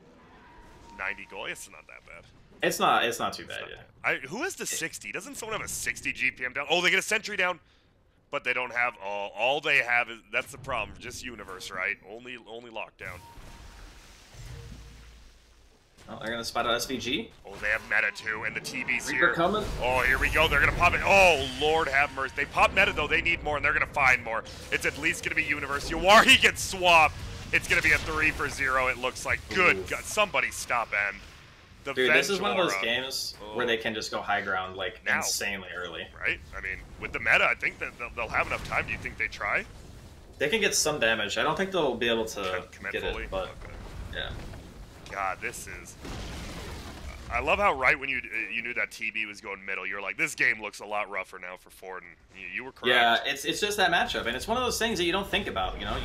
90 gold. It's not that bad.
It's not too bad, yeah.
Who has the 60? Doesn't someone have a 60 GPM down? Oh, they get a sentry down, but they don't have all they have is that's the problem. Just Universe, right? Only lockdown.
Oh, they're gonna spot out SVG.
Oh, they have meta too, and the TV's
Reaper
here.
Coming.
Oh, here we go. They're gonna pop it. Oh, Lord have mercy. They pop meta though. They need more, and they're gonna find more. It's at least gonna be Universe. Yawari gets swapped. It's gonna be a 3 for 0. It looks like. Good God, somebody stop end. The
Dude, this is one of those
Venjora.
games where they can just go high ground like
Now.
insanely early.
Right? I mean, with the meta, I think that they'll have enough time. Do you think they try?
They can get some damage. I don't think they'll be able to
Commit
get
fully?
it, but
Okay.
yeah.
God, this is... I love how right when you knew that TB was going middle, you're like, this game looks a lot rougher now for Ford, and you were correct.
Yeah, it's just that matchup, and it's one of those things that you don't think about. You know,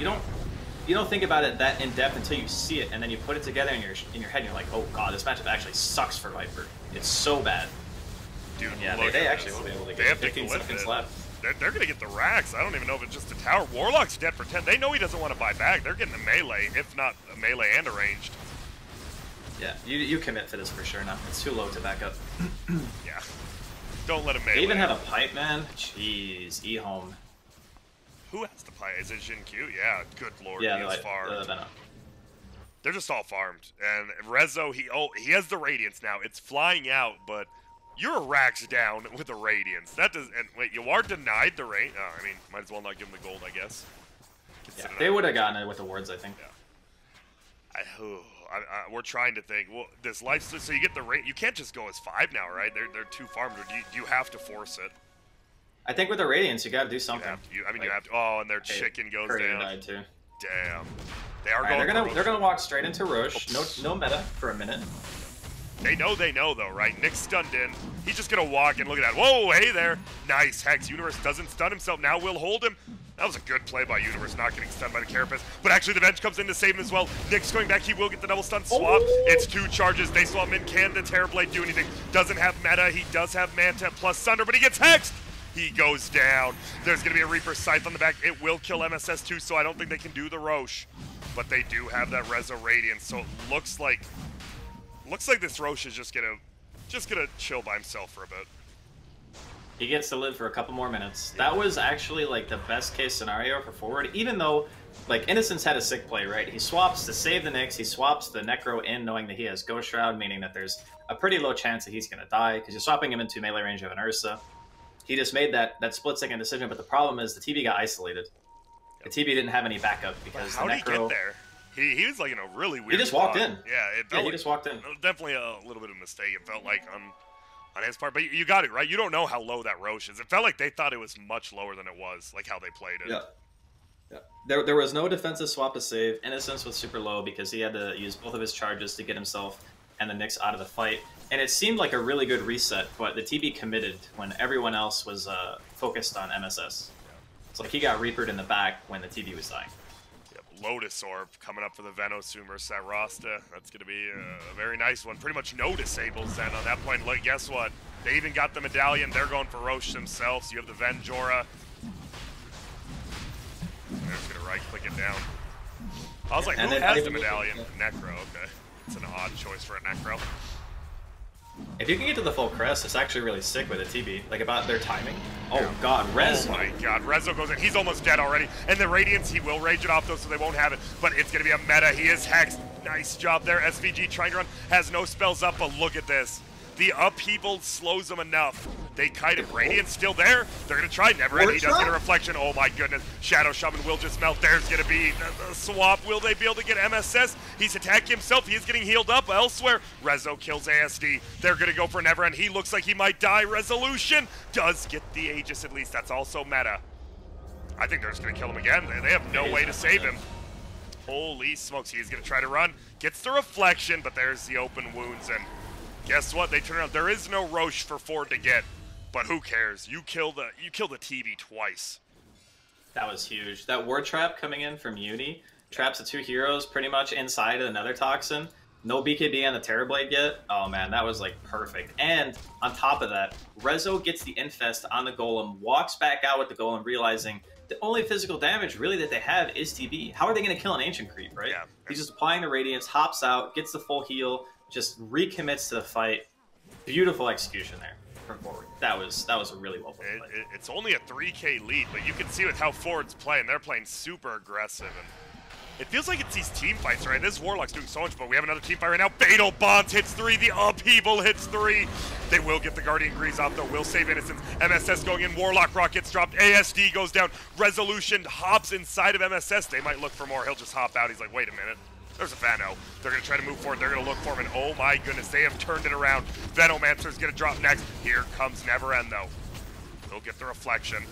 you don't think about it that in depth until you see it, and then you put it together in your head, and you're like, oh god, this matchup actually sucks for Viper. It's so bad.
Dude,
Yeah,
look
they
at
actually
this.
will be able to
They
get
have to
15
clip
seconds
it.
left.
They're going to get the racks. I don't even know if it's just a tower. Warlock's dead for 10. They know he doesn't want to buy back. They're getting a melee, if not a melee and a ranged.
Yeah, you commit for this for sure now. It's too low to back up.
Yeah. Don't let him melee.
They even have a pipe, man. Jeez, Ehome.
Who has the play? Is it Jin Q? Yeah, good lord,
Yeah,
he is farmed.
Venom.
They're just all farmed. And Rezo, he has the Radiance now. It's flying out, but you're racks down with the Radiance. That does. And wait, you are denied the range. Oh, I mean, might as well not give him the gold, I guess.
Yeah, they would have gotten it with the wards, I think.
Yeah. We're trying to think. Well, this life. So you get the rate. You can't just go as 5 now, right? They're too farmed. Or do you have to force it?
I think with the Radiance, you gotta do something.
You have to. Oh, and their chicken goes
Courier
down.
died too.
Damn. They are
Right,
going.
they're gonna walk straight into Roche. No meta for a minute.
They know though, right? Nick's stunned in. He's just gonna walk and look at that. Whoa, hey there. Nice. Hex. Universe doesn't stun himself. Now we'll hold him. That was a good play by Universe, not getting stunned by the Carapace. But actually, the Venge comes in to save him as well. Nick's going back. He will get the double stun swap.
Oh.
It's 2 charges. They swap him in. Can the Terrorblade do anything? Doesn't have meta. He does have Manta plus Sunder, but he gets hexed. He goes down. There's going to be a Reaper Scythe on the back. It will kill MSS too, so I don't think they can do the Roche. But they do have that Rezo Radiance, so it looks like this Roche is just gonna chill by himself for a bit.
He gets to live for a couple more minutes. That was actually like the best case scenario for Forward, even though like Innocence had a sick play, right? He swaps to save the Nyx, he swaps the Necro in knowing that he has Ghost Shroud, meaning that there's a pretty low chance that he's gonna die, because you're swapping him into melee range of an Ursa. He just made that split-second decision, but the problem is the TB got isolated. The TB didn't have any backup because
How
the
did
Necro...
he get there? He was like in a really weird
He just walked
spot.
in.
Yeah, it felt
he just walked in.
Definitely a little bit of a mistake. It felt like on his part, but you got it right. You don't know how low that Roche is. It felt like they thought it was much lower than it was, like how they played it.
Yeah. There was no defensive swap to save. Innocence was super low because he had to use both of his charges to get himself and the Nyx out of the fight. And it seemed like a really good reset, but the TB committed when everyone else was focused on MSS. It's like he got Reapered in the back when the TB was dying.
Yep. Lotus Orb coming up for the Venosoon versus that Rasta. That's going to be a very nice one. Pretty much no disables then on that point. Look, guess what? They even got the medallion. They're going for Roche themselves. You have the Venjora. They're just going to right-click it down. I was like, who has the medallion? Necro, okay. It's an odd choice for a Necro.
If you can get to the full crest, it's actually really sick with a TB. Like about their timing. Oh god, Rez.
Oh my god, Rezo goes in. He's almost dead already. And the Radiance, he will rage it off though, so they won't have it. But it's going to be a meta. He is hexed. Nice job there. SVG trying to run. Has no spells up, but look at this. The upheaval slows them enough. They kite him. Radiance still there. They're going to try Neverend. He does get a reflection. Oh my goodness. Shadow Shaman will just melt. There's going to be the swap. Will they be able to get MSS? He's attacking himself. He is getting healed up elsewhere. Rezo kills ASD. They're going to go for Neverend. He looks like he might die. Resolution does get the Aegis at least. That's also meta. I think they're just going to kill him again. They have no way to save him. Holy smokes. He is going to try to run. Gets the reflection, but there's the open wounds. And guess what? They turn around. There is no Roche for Ford to get. But who cares? You kill the TB twice.
That was huge. That ward trap coming in from Uni traps the 2 heroes pretty much inside of another toxin. No BKB on the Terrorblade yet. Oh man, that was like perfect. And on top of that, Rezo gets the infest on the Golem, walks back out with the Golem, realizing the only physical damage really that they have is TB. How are they going to kill an Ancient Creep, right?
Yeah.
He's just applying the Radiance, hops out, gets the full heal, just recommits to the fight. Beautiful execution there from Forward. That was a really well played play.
It's only a 3K lead, but you can see with how Ford's playing, they're playing super aggressive. And it feels like it's these team fights, right? This Warlock's doing so much, but we have another team fight right now. Fatal Bonds hits 3. The Upheaval hits 3. They will get the Guardian Grease off, though. Will save Innocence. MSS going in. Warlock Rock gets dropped. ASD goes down. Resolution hops inside of MSS. They might look for more. He'll just hop out. He's like, wait a minute. There's a Veno. They're going to try to move forward. They're going to look for him, and oh my goodness, they have turned it around. Venomancer's going to drop next. Here comes Never End, though. They'll get the reflection,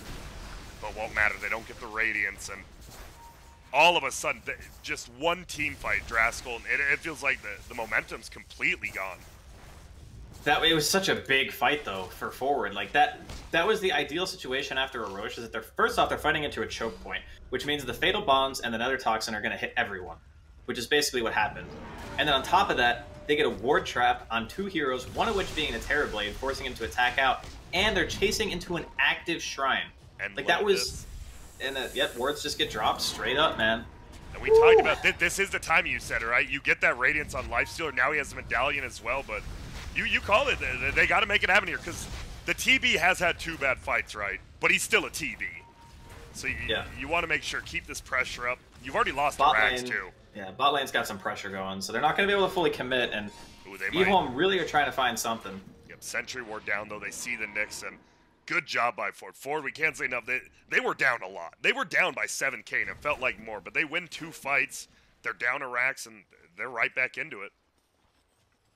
but won't matter. They don't get the radiance, and all of a sudden, just one team fight, Draskell, and it feels like the momentum's completely gone.
It was such a big fight though for forward. Like that was the ideal situation after Orochi, is that first off they're fighting into a choke point, which means the Fatal Bombs and the Nether Toxin are going to hit everyone, which is basically what happened. And then on top of that, they get a ward trap on 2 heroes, one of which being a Terrorblade, forcing him to attack out, and they're chasing into an active shrine.
And
like that was, and yep, wards just get dropped straight up, man.
And we talked about this is the time you said it, right? You get that Radiance on Lifestealer, now he has a Medallion as well, but you call it. They got to make it happen here, because the TB has had 2 bad fights, right? But he's still a TB. So you want to make sure, keep this pressure up. You've already lost the Rax, too.
Yeah, bot lane's got some pressure going, so they're not going to be able to fully commit, and Ehome really are trying to find something.
Yep, Sentry Ward down, though. They see the Nyx, and good job by Ford. Ford, we can't say enough. They were down a lot. They were down by 7k, and it felt like more, but they win 2 fights. They're down a Rax, and they're right back into it.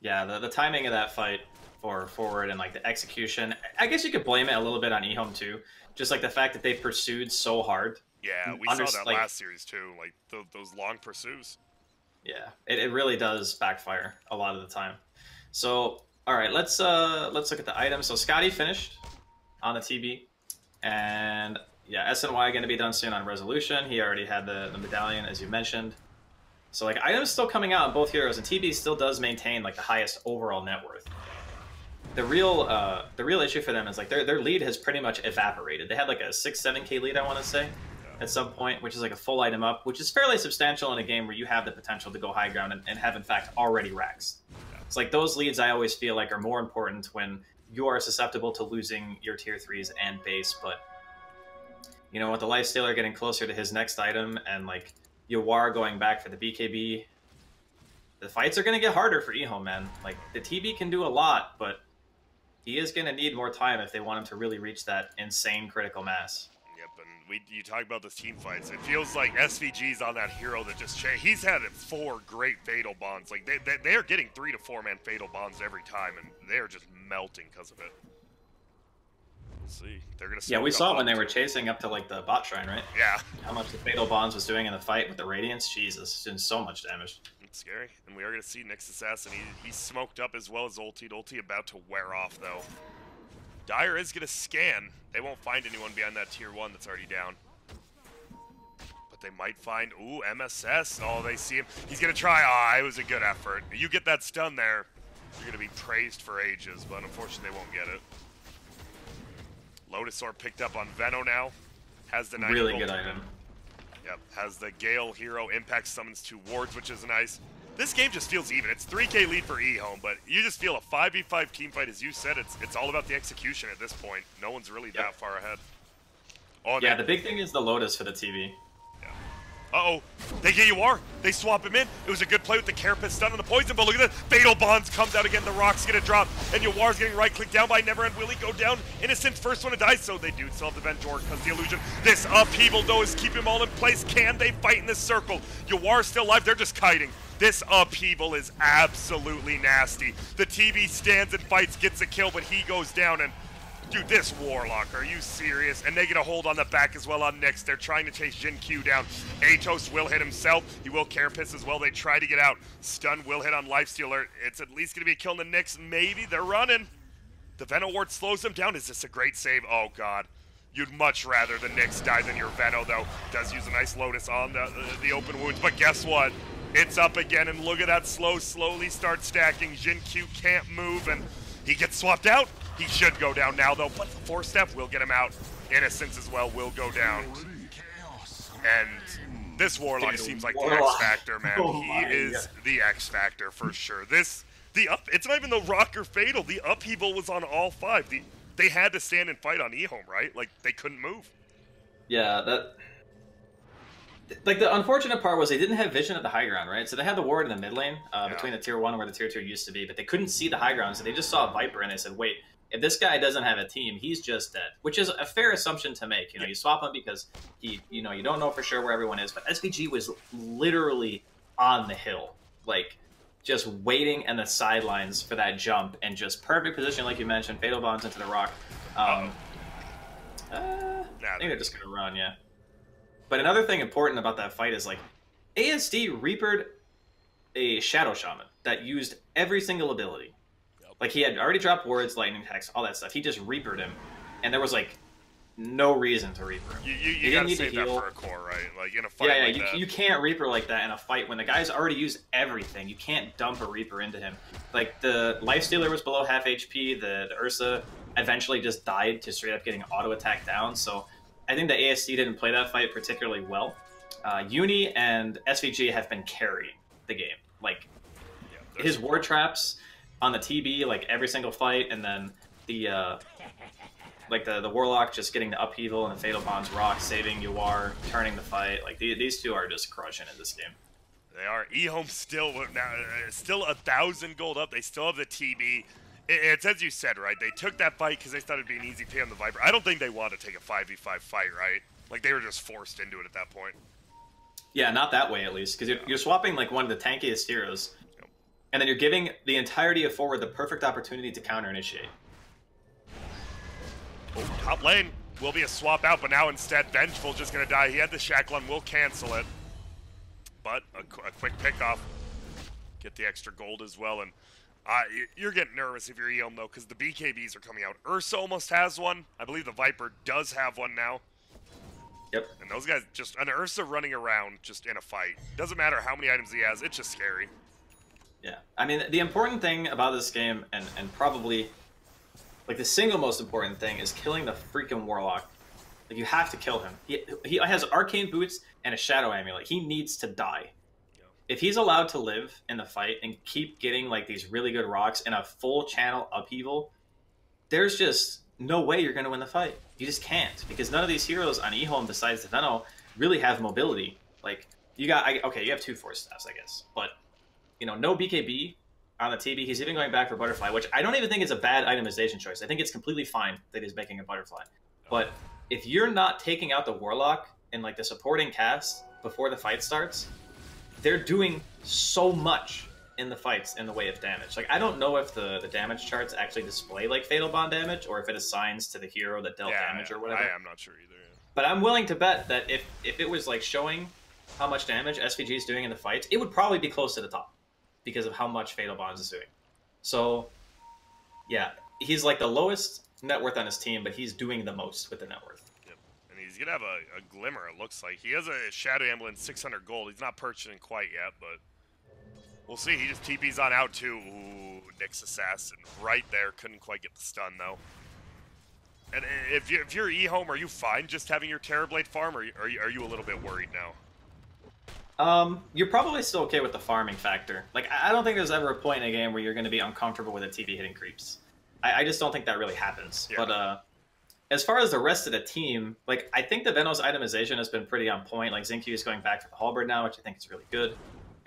Yeah, the timing of that fight for forward and like the execution, I guess you could blame it a little bit on Ehome too. Just like the fact that they pursued so hard.
Yeah, we saw that last series too, like those long pursues.
Yeah, it really does backfire a lot of the time. So, all right, let's look at the items. So Scotty finished on the TB, and yeah, SNY going to be done soon on Resolution. He already had the medallion, as you mentioned. So like items still coming out on both heroes, and TB still does maintain like the highest overall net worth. The real issue for them is like their lead has pretty much evaporated. They had like a 6-7k lead, I want to say, at some point, which is like a full item up, which is fairly substantial in a game where you have the potential to go high ground and have in fact already Rax. It's like those leads I always feel like are more important when you are susceptible to losing your tier 3s and base, but you know, with the Lifestealer getting closer to his next item and like Yawar going back for the BKB, the fights are going to get harder for Ehome, man. Like, the TB can do a lot, but he is going to need more time if they want him to really reach that insane critical mass.
Yep, and you talk about those team fights. It feels like SVG's on that hero that just changed. He's had 4 great Fatal Bonds. Like, they are getting 3 to 4-man Fatal Bonds every time, and they are just melting because of it. We'll see. They're gonna.
Yeah, we saw it when they were chasing up to like the bot shrine, right?
Yeah.
How much the Fatal Bonds was doing in the fight with the Radiance. Jesus, doing so much damage.
It's scary, and we are gonna see Nyx Assassin. He's smoked up as well as ulti. Ulti about to wear off though. Dire is gonna scan. They won't find anyone behind that tier 1 that's already down. But they might find MSS. Oh, they see him. He's gonna try. Ah, it was a good effort. You get that stun there, you're gonna be praised for ages, but unfortunately they won't get it. Lotus Orb picked up on Veno now. Has the 90
really good item.
Yep, has the Gale hero impact summons 2 wards, which is nice. This game just feels even. It's 3k lead for Ehome, but you just feel a 5v5 team fight, as you said. It's all about the execution at this point. No one's really that far ahead. Oh,
yeah, the big thing is the Lotus for the TV.
Uh-oh, they get Yawar. They swap him in. It was a good play with the Carapace stun on the poison, but look at that. Fatal Bonds comes out again. The Rock's gonna drop, and Yawar's getting right-clicked down by Neverend. Will he go down? Innocent's first one to die, so they do still have the Ventor because the illusion. This upheaval, though, is keeping them all in place. Can they fight in this circle? Yawar's still alive. They're just kiting. This upheaval is absolutely nasty. The TV stands and fights, gets a kill, but he goes down, and dude, this Warlock, are you serious? And they get a hold on the back as well on Nyx. They're trying to chase Jin Q down. Atos will hit himself. He will Carapace as well. They try to get out. Stun will hit on Lifestealer. It's at least going to be a kill in the Nyx. Maybe they're running. The Veno Ward slows them down. Is this a great save? Oh, God. You'd much rather the Nyx die than your Veno, though. Does use a nice Lotus on the open wounds. But guess what? It's up again, and look at that slowly start stacking. Jin Q can't move, and he gets swapped out. He should go down now, though, but the 4-step will get him out. Innocence as well will go down. And this Warlock seems like the X-Factor, man. He is the X-Factor for sure. It's not even the Rock or Fatal. The upheaval was on all 5. They had to stand and fight on Ehome, right? Like, they couldn't move.
Yeah, like, the unfortunate part was they didn't have vision at the high ground, right? So they had the ward in the mid lane between the tier 1 where the tier 2 used to be, but they couldn't see the high ground, so they just saw a Viper and they said, wait, if this guy doesn't have a team, he's just dead, which is a fair assumption to make. You know, you swap him because you don't know for sure where everyone is, but SVG was literally on the hill, like just waiting in the sidelines for that jump and just perfect position, like you mentioned, fatal bombs into the rock. I think they're just gonna run, yeah. But another thing important about that fight is like ASD reapered a Shadow Shaman that used every single ability. Like he had already dropped wards, lightning attacks, all that stuff. He just reapered him, and there was like no reason to reaper him.
You gotta save that for a core, right? Like in a fight like that.
You can't reaper like that in a fight when the guy's already used everything. You can't dump a reaper into him. Like the Lifestealer was below half HP. The Ursa eventually just died to straight up getting auto attack down. So I think the ASC didn't play that fight particularly well. Uni and SVG have been carrying the game. Like his ward traps on the TB, like every single fight, and then the like the Warlock just getting the upheaval and the Fatal Bombs rock, saving Yuar, turning the fight. Like these two are just crushing in this game.
They are. Ehome still 1,000 gold up. They still have the TB. It's as you said, right? They took that fight because they thought it'd be an easy pay on the Viper. I don't think they want to take a 5v5 fight, right? Like they were just forced into it at that point.
Yeah, not that way at least, because you're swapping like one of the tankiest heroes, and then you're giving the entirety of forward the perfect opportunity to counter initiate.
Oh, top lane will be a swap out, but now instead Vengeful just going to die. He had the Shackle and will cancel it. But a quick pick off. Get the extra gold as well. And you're getting nervous if you're Ehome, though, because the BKBs are coming out. Ursa almost has one. I believe the Viper does have one now.
Yep.
And those guys, just an Ursa running around just in a fight. Doesn't matter how many items he has, it's just scary.
Yeah. I mean, the important thing about this game, and probably like the single most important thing, is killing the freaking Warlock. Like you have to kill him. He has Arcane Boots and a Shadow Amulet. He needs to die. If he's allowed to live in the fight and keep getting like these really good rocks and a full channel upheaval, there's just no way you're going to win the fight. You just can't, because none of these heroes on Ehome besides the Veno really have mobility. Like you got, okay, you have 2 Force Staffs, I guess, but you know, no BKB on the TB. He's even going back for Butterfly, which I don't even think is a bad itemization choice. I think it's completely fine that he's making a Butterfly. But if you're not taking out the Warlock in like the supporting cast before the fight starts, they're doing so much in the fights in the way of damage. Like I don't know if the damage charts actually display like Fatal Bond damage, or if it assigns to the hero that dealt damage or whatever.
I'm not sure either. Yeah.
But I'm willing to bet that if it was like showing how much damage SVG is doing in the fights, it would probably be close to the top because of how much Fatal Bonds is doing. So yeah, he's like the lowest net worth on his team, but he's doing the most with the net worth.
Yep. And he's gonna have a glimmer, it looks like. He has a Shadow Amulet, 600 gold. He's not purchasing quite yet, but we'll see. He just TP's on out too. Ooh, Nyx Assassin right there. Couldn't quite get the stun though. And if you're Ehome, are you fine just having your Terrorblade farm, or are you a little bit worried now?
You're probably still okay with the farming factor. Like, I don't think there's ever a point in a game where you're going to be uncomfortable with a TB hitting creeps. I just don't think that really happens. Yeah. But as far as the rest of the team, like, I think the Veno's itemization has been pretty on point. Like, Xingqiu is going back for the Halberd now, which I think is really good.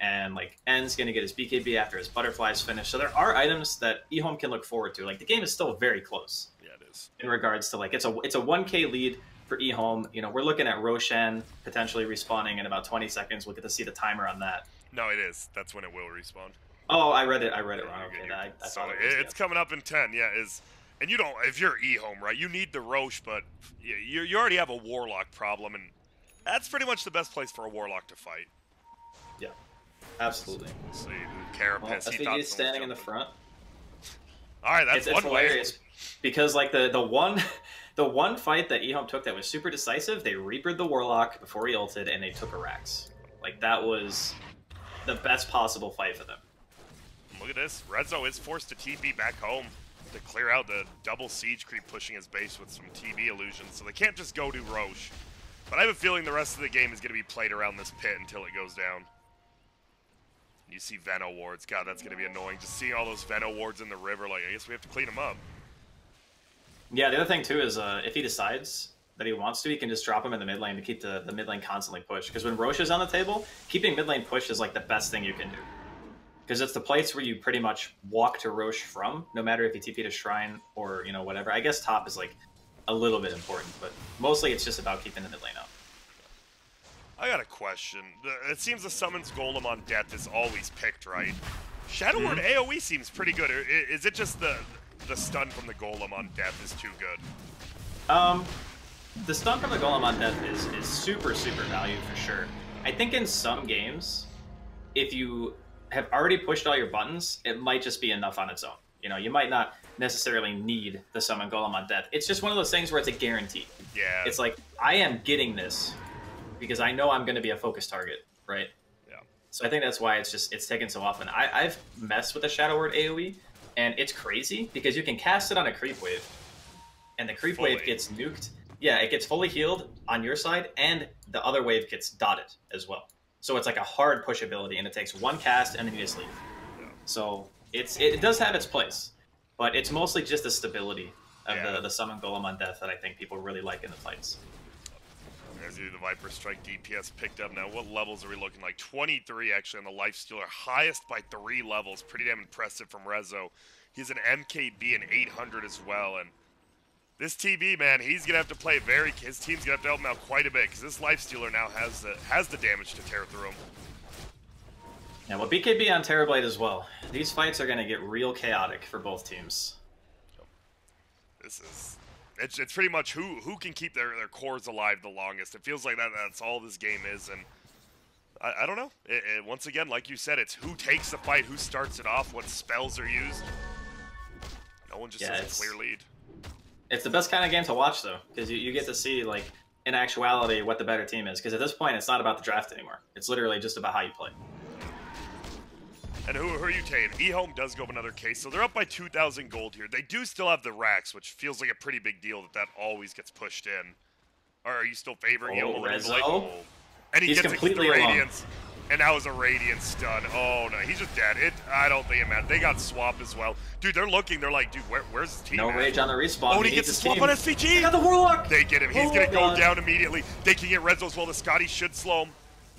And, like, N's going to get his BKB after his Butterfly's finished. So there are items that Ehome can look forward to. Like, the game is still very close.
Yeah, it is.
In regards to, like, it's a 1K lead for Ehome. You know, we're looking at Roshan potentially respawning in about 20 seconds. We'll get to see the timer on that.
No, it is. That's when it will respawn.
Oh, I read it wrong. Okay, I
thought it's coming up in 10. Yeah, and you don't. If you're Ehome, right, you need the Roche, but you already have a Warlock problem, and that's pretty much the best place for a Warlock to fight.
Yeah, absolutely.
Let's see, Carapace.
SVG is standing in the front.
All right, that's one
hilarious because like the one fight that Ehome took that was super decisive, they reapered the Warlock before he ulted, and they took a Rax. Like, that was the best possible fight for them.
Look at this. Rezo is forced to TP back home to clear out the double siege creep pushing his base with some TB illusions, so they can't just go to Roche. But I have a feeling the rest of the game is going to be played around this pit until it goes down. You see Veno wards. God, that's going to be annoying. Just seeing all those Veno wards in the river, like, I guess we have to clean them up.
Yeah, the other thing, too, is if he decides that he wants to, he can just drop him in the mid lane to keep the mid lane constantly pushed. Because when Roche is on the table, keeping mid lane pushed is, like, the best thing you can do. Because it's the place where you pretty much walk to Roche from, no matter if you TP to Shrine or, you know, whatever. I guess top is, like, a little bit important, but mostly it's just about keeping the mid lane up.
I got a question. It seems the Summon's Golem on Death is always picked, right? Shadow Word AoE seems pretty good. Is it just the stun from the Golem on Death is too good?
The stun from the Golem on Death is super, super valued for sure. I think in some games, if you have already pushed all your buttons, it might just be enough on its own. You know, you might not necessarily need the Summon Golem on Death. It's just one of those things where it's a guarantee.
Yeah.
It's like, I am getting this because I know I'm going to be a focus target, right?
Yeah.
So I think that's why it's taken so often. I've messed with the Shadow Word AoE, and it's crazy because you can cast it on a creep wave, and the creep wave gets nuked. Yeah, it gets fully healed on your side, and the other wave gets dotted as well. So it's like a hard push ability, and it takes one cast, and then you just leave. Yeah. So it does have its place, but it's mostly just the stability of the Summon Golem on Death that I think people really like in the fights.
There's the Viper Strike DPS picked up. Now, what levels are we looking like? 23, actually, on the Lifestealer. Highest by 3 levels. Pretty damn impressive from Rezo. He's an MKB and 800 as well, and this TB, man, he's going to have to play his team's going to have to help him out quite a bit, because this Lifestealer now has the damage to tear through him.
Yeah, well, BKB on Terrorblade as well. These fights are going to get real chaotic for both teams.
It's pretty much who can keep their cores alive the longest. It feels like that's all this game is, and I don't know. Once again, like you said, it's who takes the fight, who starts it off, what spells are used. No one just has a clear lead.
It's the best kind of game to watch, though, because you get to see, like, in actuality, what the better team is. Because at this point, it's not about the draft anymore. It's literally just about how you play.
And who are you taking? Ehome does go up another case, so they're up by 2,000 gold here. They do still have the racks, which feels like a pretty big deal that always gets pushed in. Or are you still favoring Ehome a little bit? Oh. And he's completely Radiance. And that was a Radiant stun. Oh, no, he's just dead. I don't think it matters. They got swapped as well. Dude, they're looking. They're like, dude, where's his team?
No rage on the respawn.
Oh, and he gets the swap on SVG. They
got the Warlock.
They get him. He's going to go down immediately. They can get Rezo as well. The Scotty should slow him.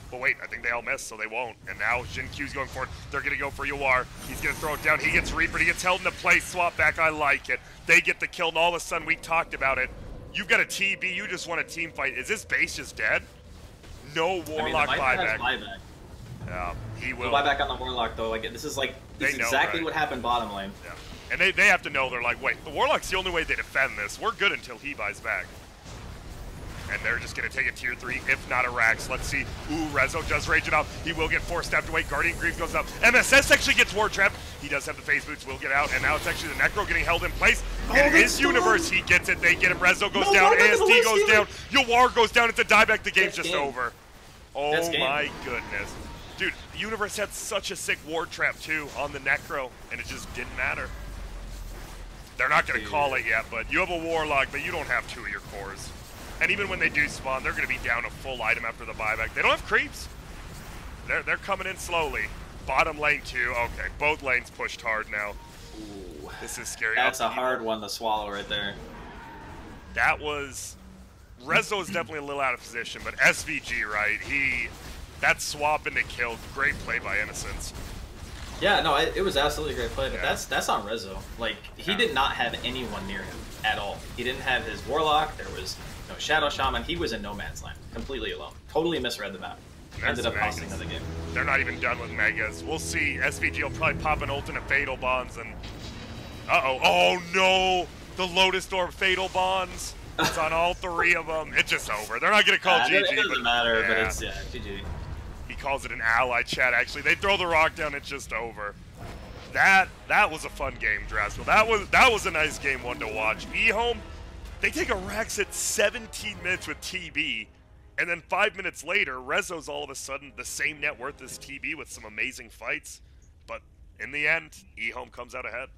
But wait, I think they all missed, so they won't. And now Jin Q's going for it. They're going to go for Yawar. He's going to throw it down. He gets Reaper. He gets held into place. Swap back. I like it. They get the kill, and all of a sudden, we talked about it. You've got a TB. You just want a team fight. Is this base just dead? No Warlock buyback. Yeah, he will.
Buy back on the Warlock, though. Like, this is exactly what happened bottom lane.
Yeah. And they have to know. They're like, wait, the Warlock's the only way they defend this. We're good until he buys back. And they're just going to take a tier 3, if not a Rax. Let's see. Ooh, Rezo does rage it up. He will get 4 stepped away. Guardian Grief goes up. MSS actually gets Ward Trap. He does have the phase boots. Will get out. And now it's actually the Necro getting held in place. In his universe, he gets it. They get him. Rezo goes down. ASD goes down. Yawar goes down. It's a dieback. The game's just over. Oh my goodness. Dude, Universe had such a sick Ward Trap, too, on the Necro. And it just didn't matter. They're not going to call it yet, but you have a Warlock, but you don't have 2 of your cores. And even when they do spawn, they're going to be down a full item after the buyback. They don't have creeps. They're coming in slowly. Bottom lane too. Okay, both lanes pushed hard now.
Ooh,
this is scary.
That's a hard one to swallow right there.
That was... Rezo is definitely a little out of position, but SVG, right? That swap into kill. Great play by Innocence.
Yeah, no, it was absolutely a great play, but that's on Rezo. Like, he did not have anyone near him at all. He didn't have his Warlock. There was no Shadow Shaman. He was in no man's land, completely alone. Totally misread the map. Ended up costing another game.
They're not even done with Megas. We'll see. SVG will probably pop an ult into Fatal Bonds and... Uh-oh. Oh, no! The Lotus Orb Fatal Bonds. It's on all 3 of them. It's just over. They're not going to call GG.
It doesn't matter, but it's, GG.
He calls it an ally chat, actually. They throw the rock down, it's just over. That was a fun game, Draskel. That was a nice game one to watch. Ehome, they take a Rax at 17 minutes with TB, and then 5 minutes later, Rezo's all of a sudden the same net worth as TB with some amazing fights. But in the end, Ehome comes out ahead.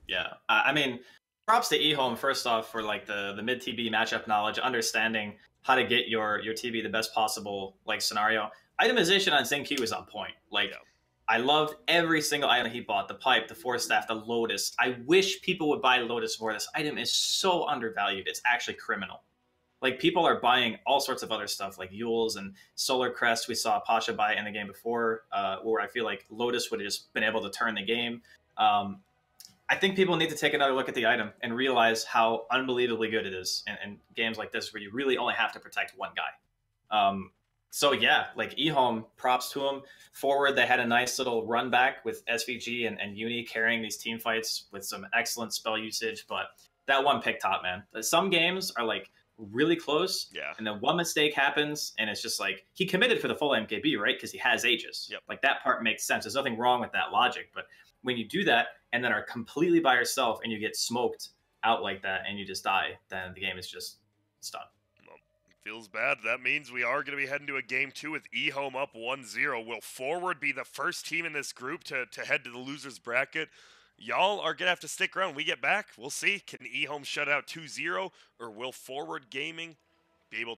Yeah, I mean, props to Ehome first off for like the mid TB matchup knowledge, understanding how to get your TB the best possible like scenario. Itemization on Zenki was on point. Like, I loved every single item he bought. The pipe, the Force Staff, the Lotus. I wish people would buy Lotus more. This item is so undervalued. It's actually criminal. Like, people are buying all sorts of other stuff, like Yules and Solar Crest. We saw Pasha buy in the game before, where I feel like Lotus would have just been able to turn the game. I think people need to take another look at the item and realize how unbelievably good it is in games like this, where you really only have to protect one guy. So yeah, like Ehome, props to him. Forward, they had a nice little run back with SVG and Uni carrying these team fights with some excellent spell usage. But that one pick top, man. Some games are like really close,
Yeah.
and then one mistake happens, and it's just like he committed for the full MKB, right? Because he has Aegis.
Yep.
Like that part makes sense. There's nothing wrong with that logic. But when you do that and then are completely by yourself and you get smoked out like that and you just die, then the game is just it's done.
Feels bad. That means we are going to be heading to a game 2 with Ehome up 1-0. Will Forward be the first team in this group to head to the loser's bracket? Y'all are going to have to stick around. When we get back, we'll see. Can Ehome shut out 2-0, or will Forward Gaming be able